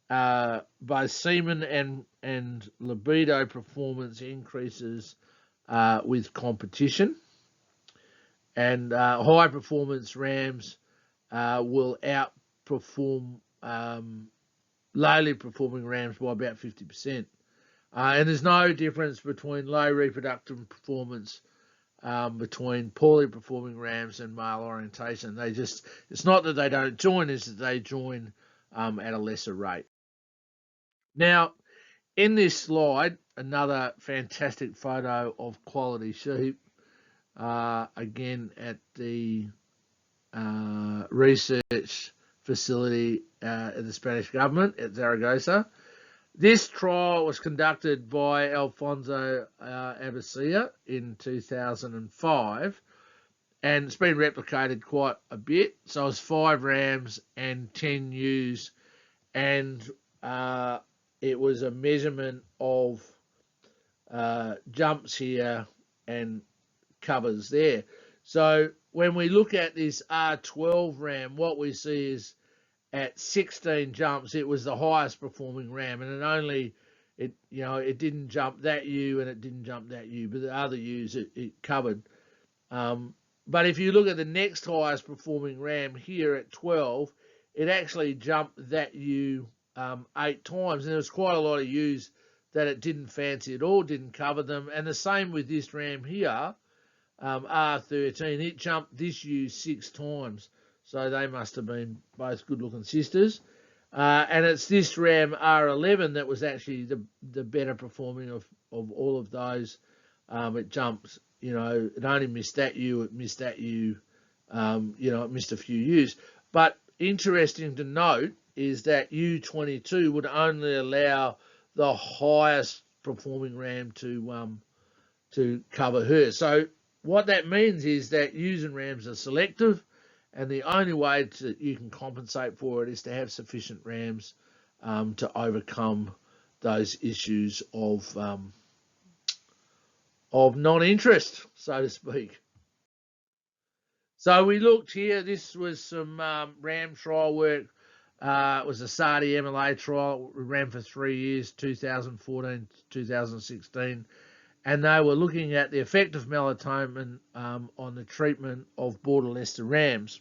both semen and libido performance increases with competition, and high performance rams will outperform lowly performing rams by about 50%. And there's no difference between low reproductive performance between poorly performing rams and male orientation. It's not that they don't join, it's that they join at a lesser rate. Now, in this slide, another fantastic photo of quality sheep, again at the research facility at the Spanish government at Zaragoza. This trial was conducted by Alfonso Abacia in 2005, and it's been replicated quite a bit. So it's 5 rams and 10 ewes, and it was a measurement of jumps here and covers there. So when we look at this R12 ram, what we see is at 16 jumps, it was the highest performing ram, and it didn't jump that ewe and it didn't jump that ewe, but the other ewes it covered. But if you look at the next highest performing ram here at 12, it actually jumped that ewe 8 times, and there was quite a lot of ewes that it didn't fancy at all, didn't cover them. And the same with this ram here, R13, it jumped this ewe 6 times. So they must have been both good-looking sisters. And it's this ram R11 that was actually the better performing of all of those. It jumps, it only missed that ewe, it missed that ewe, it missed a few ewes. But interesting to note is that U22 would only allow the highest performing ram to cover her. So what that means is that ewes and rams are selective, And the only way that you can compensate for it is to have sufficient rams to overcome those issues of non-interest, so to speak. So we looked here. This was some ram trial work. It was a SARDI MLA trial. We ran for 3 years, 2014 to 2016. And they were looking at the effect of melatonin on the treatment of border Leicester rams.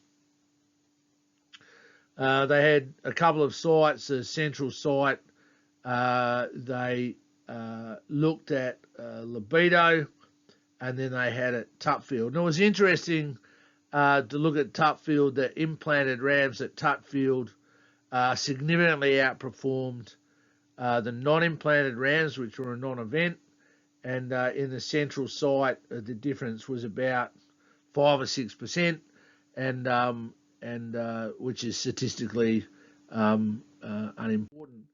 They had a couple of sites. A central site, they looked at libido, and then they had at Tutfield. And it was interesting to look at Tutfield. The implanted rams at Tutfield significantly outperformed the non-implanted rams, which were a non-event. And in the central site, the difference was about 5 or 6%, and which is statistically unimportant.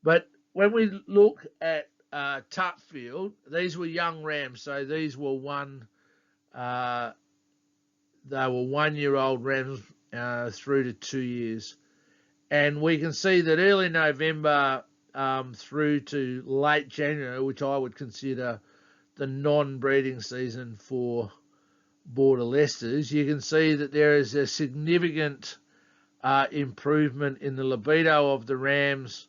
But when we look at Tutfield, these were young rams, so these were they were 1 year old rams through to 2 years, and we can see that early November through to late January, which I would consider the non-breeding season for border Leicesters, you can see that there is a significant improvement in the libido of the rams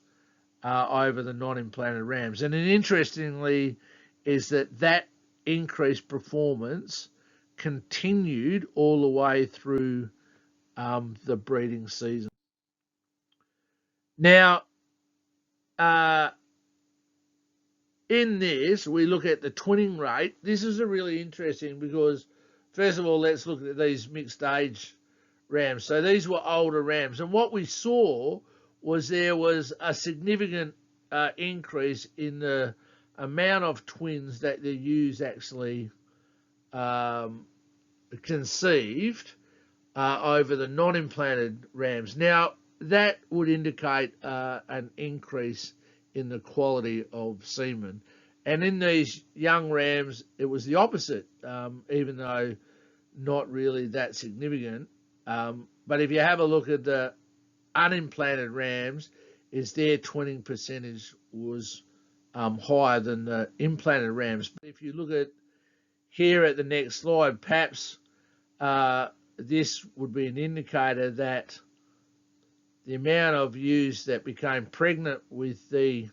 over the non-implanted rams. And interestingly is that increased performance continued all the way through the breeding season. Now, in this, we look at the twinning rate. This is a really interesting because, first of all, let's look at these mixed age rams. So these were older rams. And what we saw was there was a significant increase in the amount of twins that the ewes actually conceived over the non-implanted rams. Now, that would indicate an increase in the quality of semen. And in these young rams, it was the opposite, even though not really that significant. But if you have a look at the unimplanted rams, is their twinning percentage was higher than the implanted rams. But if you look at here at the next slide, perhaps this would be an indicator that the amount of ewes that became pregnant with the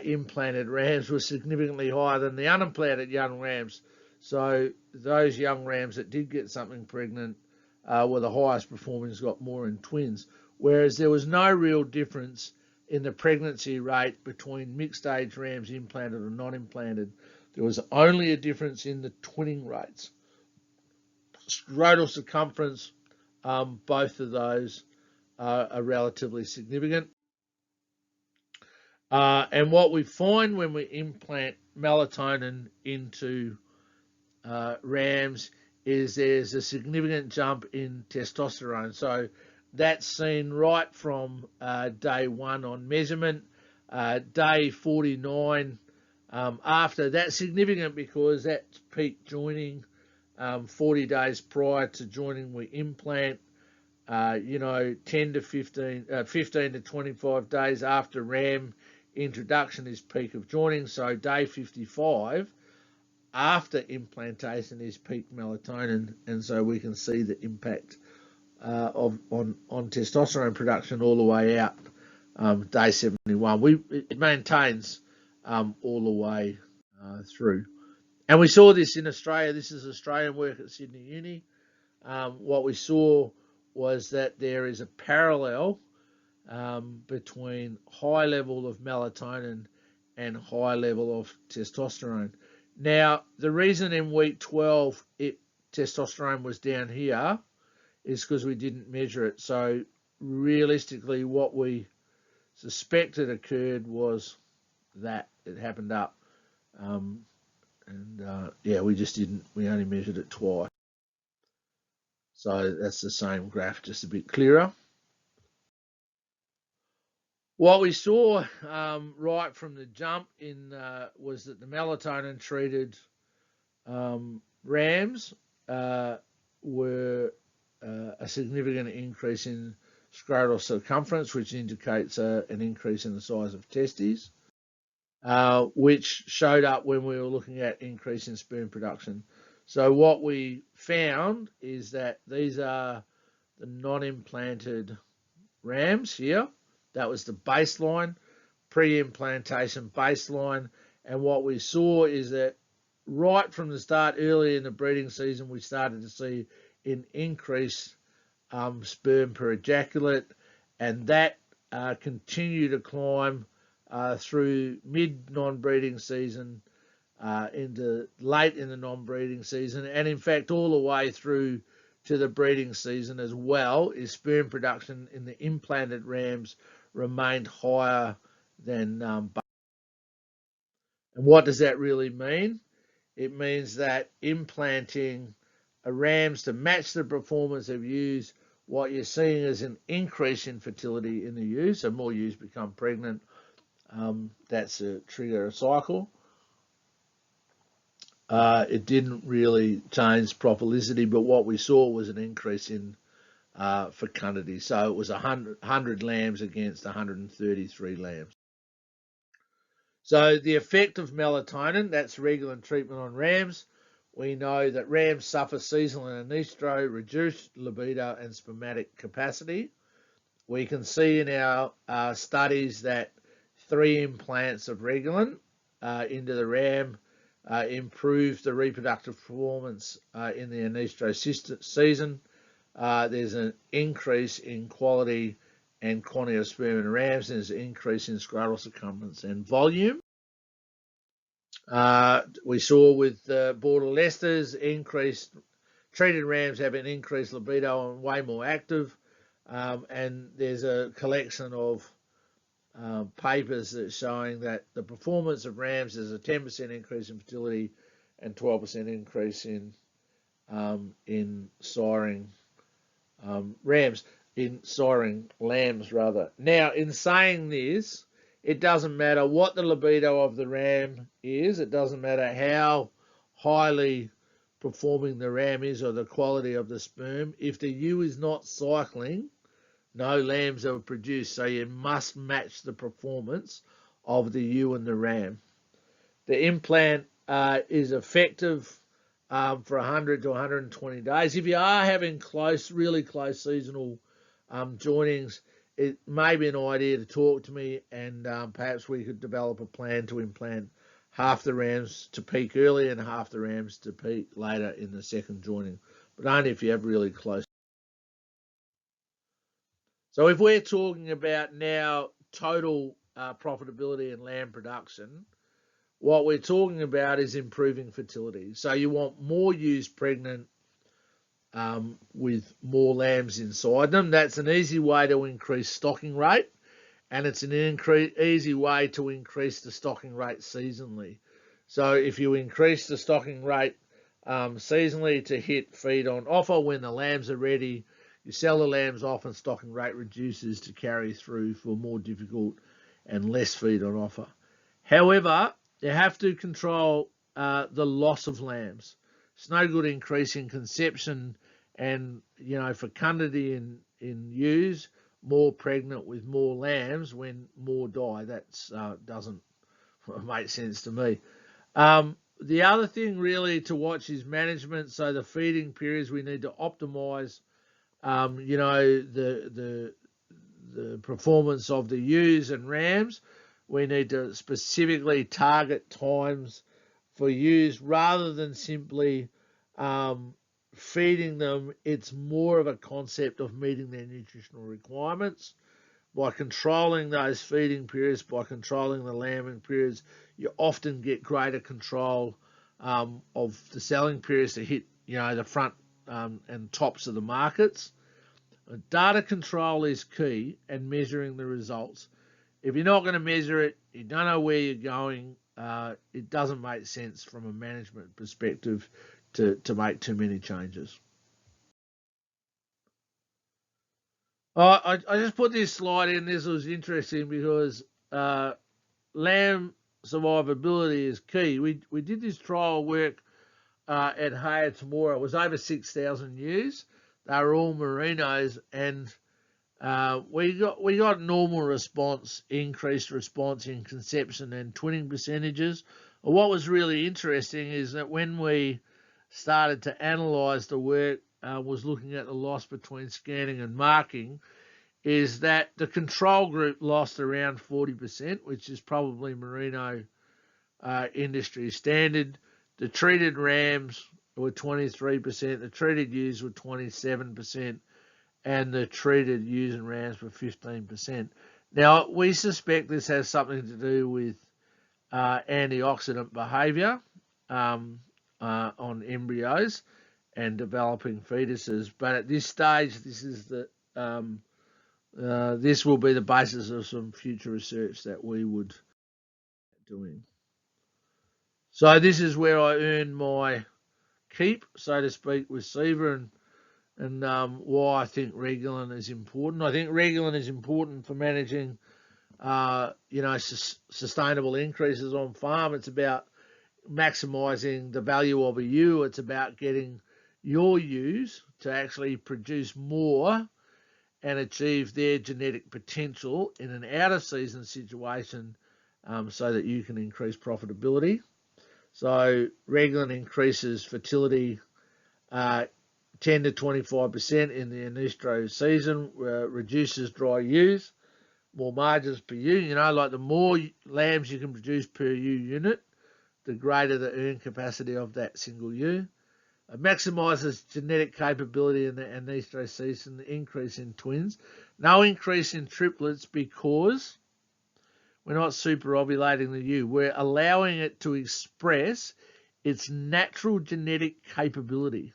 implanted rams was significantly higher than the unimplanted young rams. So those young rams that did get something pregnant were the highest performing, got more in twins. Whereas there was no real difference in the pregnancy rate between mixed age rams, implanted or non-implanted. There was only a difference in the twinning rates. Scrotal circumference, both of those are relatively significant. And what we find when we implant melatonin into rams is there's a significant jump in testosterone. So that's seen right from day 1 on measurement, day 49 after. That's significant because that's peak joining. 40 days prior to joining, we implant. 10 to 15 to 25 days after ram introduction is peak of joining. So day 55 after implantation is peak melatonin, and so we can see the impact on testosterone production all the way out day 71. It maintains all the way through. And we saw this in Australia. This is Australian work at Sydney Uni. What we saw was that there is a parallel between high level of melatonin and high level of testosterone. Now, the reason in week 12 testosterone was down here is because we didn't measure it. So realistically, what we suspected occurred was that it happened up. We just didn't, we only measured it twice. So that's the same graph, just a bit clearer. What we saw right from the jump in was that the melatonin treated rams were a significant increase in scrotal circumference, which indicates an increase in the size of testes, which showed up when we were looking at increase in sperm production. So what we found is that these are the non-implanted rams here. That was the baseline, pre-implantation baseline. And what we saw is that right from the start, early in the breeding season, we started to see an increased sperm per ejaculate, and that continued to climb through mid-non-breeding season into late in the non-breeding season, and in fact all the way through to the breeding season as well. Is sperm production in the implanted rams remained higher than and what does that really mean? It means that implanting rams to match the performance of ewes, what you're seeing is an increase in fertility in the ewes, so more ewes become pregnant. That's a trigger a cycle. It didn't really change propolicity, but what we saw was an increase in fecundity. So it was 100 lambs against 133 lambs. So the effect of melatonin, that's Regulin treatment on rams. We know that rams suffer seasonal anestro, reduced libido and spermatic capacity. We can see in our studies that 3 implants of Regulin into the ram improve the reproductive performance in the anestro season. There's an increase in quality and quantity of sperm in rams. There's an increase in scrotal circumference and volume. We saw with border Leicesters, increased treated rams have an increased libido and way more active. And there's a collection of papers that's showing that the performance of rams is a 10% increase in fertility and 12% increase in siring rams, in siring lambs rather. Now, in saying this, it doesn't matter what the libido of the ram is. It doesn't matter how highly performing the ram is or the quality of the sperm. If the ewe is not cycling, no lambs are produced, so you must match the performance of the ewe and the ram. The implant is effective for 100 to 120 days. If you are having really close seasonal joinings, it may be an idea to talk to me, and perhaps we could develop a plan to implant half the rams to peak early and half the rams to peak later in the second joining, but only if you have really close. So if we're talking about now total profitability in lamb production, what we're talking about is improving fertility. So you want more ewes pregnant with more lambs inside them. That's an easy way to increase stocking rate, and it's an easy way to increase the stocking rate seasonally. So if you increase the stocking rate seasonally to hit feed on offer when the lambs are ready, you sell the lambs off and stocking rate reduces to carry through for more difficult and less feed on offer. However, you have to control the loss of lambs. It's no good increasing conception and fecundity in ewes, more pregnant with more lambs when more die. That doesn't make sense to me. The other thing really to watch is management. So the feeding periods, we need to optimise the performance of the ewes and rams. We need to specifically target times for ewes rather than simply feeding them. It's more of a concept of meeting their nutritional requirements. By controlling those feeding periods, by controlling the lambing periods, you often get greater control of the selling periods to hit the front and tops of the markets. Data control is key, and measuring the results. If you're not going to measure it, you don't know where you're going, it doesn't make sense from a management perspective to make too many changes. I just put this slide in. This was interesting because lamb survivability is key. We did this trial work at Hayat's Moor. It was over 6,000 ewes. They're all merinos, and we got normal response, increased response in conception and twinning percentages. What was really interesting is that when we started to analyse the work, was looking at the loss between scanning and marking, is that the control group lost around 40%, which is probably merino industry standard. The treated rams were 23%, the treated ewes were 27%, and the treated ewes and rams were 15%. Now, we suspect this has something to do with antioxidant behaviour on embryos and developing fetuses, but at this stage, this will be the basis of some future research that we would be doing. So this is where I earned my keep, so to speak, with SIVA, and why I think Regulin is important. I think Regulin is important for managing, sustainable increases on farm. It's about maximising the value of a ewe. It's about getting your ewes to actually produce more and achieve their genetic potential in an out-of-season situation, so that you can increase profitability. So Regulin increases fertility 10 to 25% in the inistro season, reduces dry ewes, more margins per ewe. Like the more lambs you can produce per ewe unit, the greater the earn capacity of that single ewe. It maximises genetic capability in the inistro season, the increase in twins. No increase in triplets because we're not super ovulating the ewe. We're allowing it to express its natural genetic capability,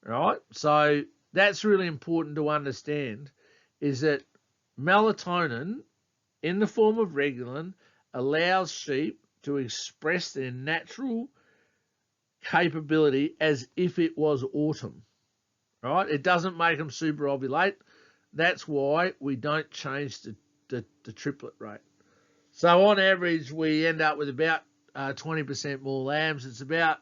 right? So that's really important to understand, is that melatonin in the form of Regulin allows sheep to express their natural capability as if it was autumn, right? It doesn't make them super ovulate. That's why we don't change the triplet rate. So on average, we end up with about 20% more lambs. It's about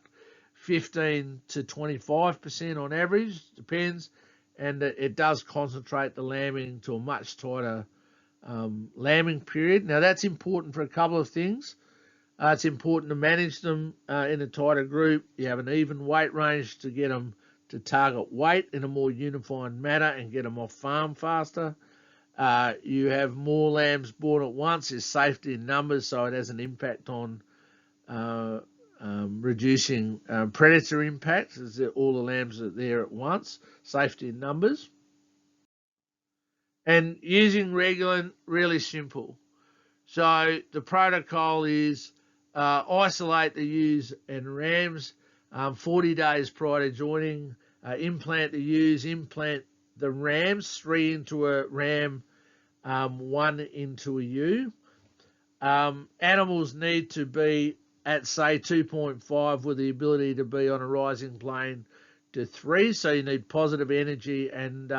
15 to 25% on average, depends, and it does concentrate the lambing to a much tighter lambing period. Now that's important for a couple of things. It's important to manage them in a tighter group. You have an even weight range to get them to target weight in a more unified manner and get them off farm faster. You have more lambs born at once. There's safety in numbers, so it has an impact on reducing predator impacts, as all the lambs are there at once. Safety in numbers. And using Regulin, really simple. So the protocol is isolate the ewes and rams 40 days prior to joining, implant the ewes, implant the rams, 3 into a ram, 1 into a ewe. Animals need to be at, say, 2.5 with the ability to be on a rising plane to 3, so you need positive energy and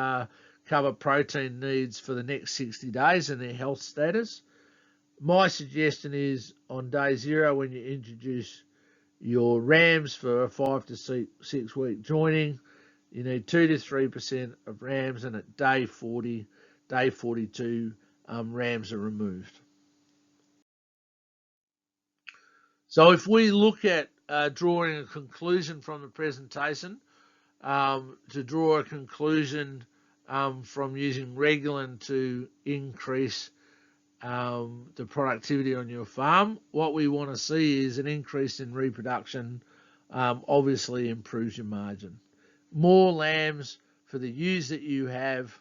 cover protein needs for the next 60 days and their health status. My suggestion is on day 0, when you introduce your rams for a 5 to 6 week joining, you need 2 to 3% of rams, and at day 40, day 42, rams are removed. So if we look at drawing a conclusion from the presentation, to draw a conclusion from using Regulin to increase the productivity on your farm, what we want to see is an increase in reproduction. Obviously improves your margin. More lambs for the ewes that you have,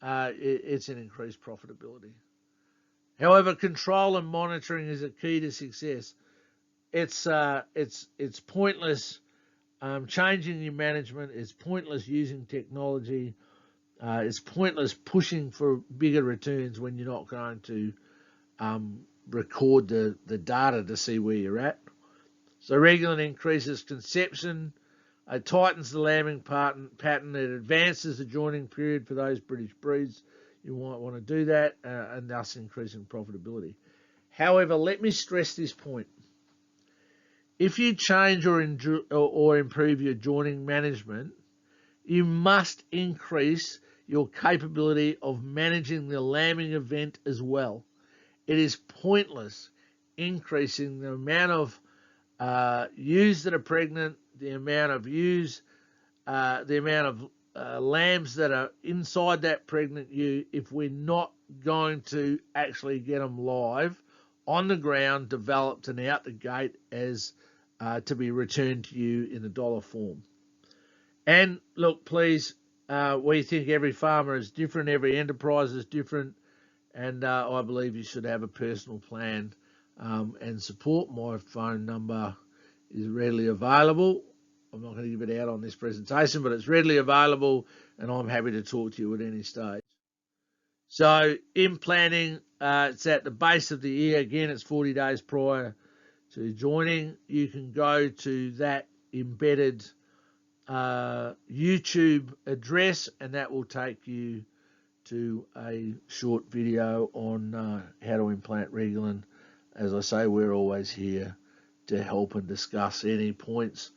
it's an increased profitability. However, control and monitoring is a key to success. It's pointless changing your management. It's pointless using technology. It's pointless pushing for bigger returns when you're not going to record the data to see where you're at. So Regulin increases conception, it tightens the lambing pattern, it advances the joining period for those British breeds. You might want to do that, and thus increasing profitability. However, let me stress this point. If you change or improve your joining management, you must increase your capability of managing the lambing event as well. It is pointless increasing the amount of ewes that are pregnant, the amount of lambs that are inside that pregnant ewe if we're not going to actually get them live on the ground, developed and out the gate as to be returned to you in a dollar form. And look, please, we think every farmer is different, every enterprise is different, and I believe you should have a personal plan and support. My phone number is readily available. I'm not going to give it out on this presentation, but it's readily available, and I'm happy to talk to you at any stage. So implanting, it's at the base of the ear. Again, it's 40 days prior to joining. You can go to that embedded YouTube address, and that will take you to a short video on how to implant Regulin. As I say, we're always here to help and discuss any points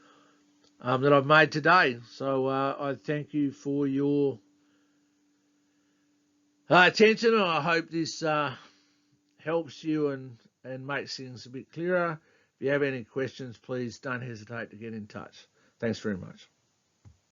that I've made today. So I thank you for your attention, and I hope this helps you and makes things a bit clearer. If you have any questions, please don't hesitate to get in touch. Thanks very much.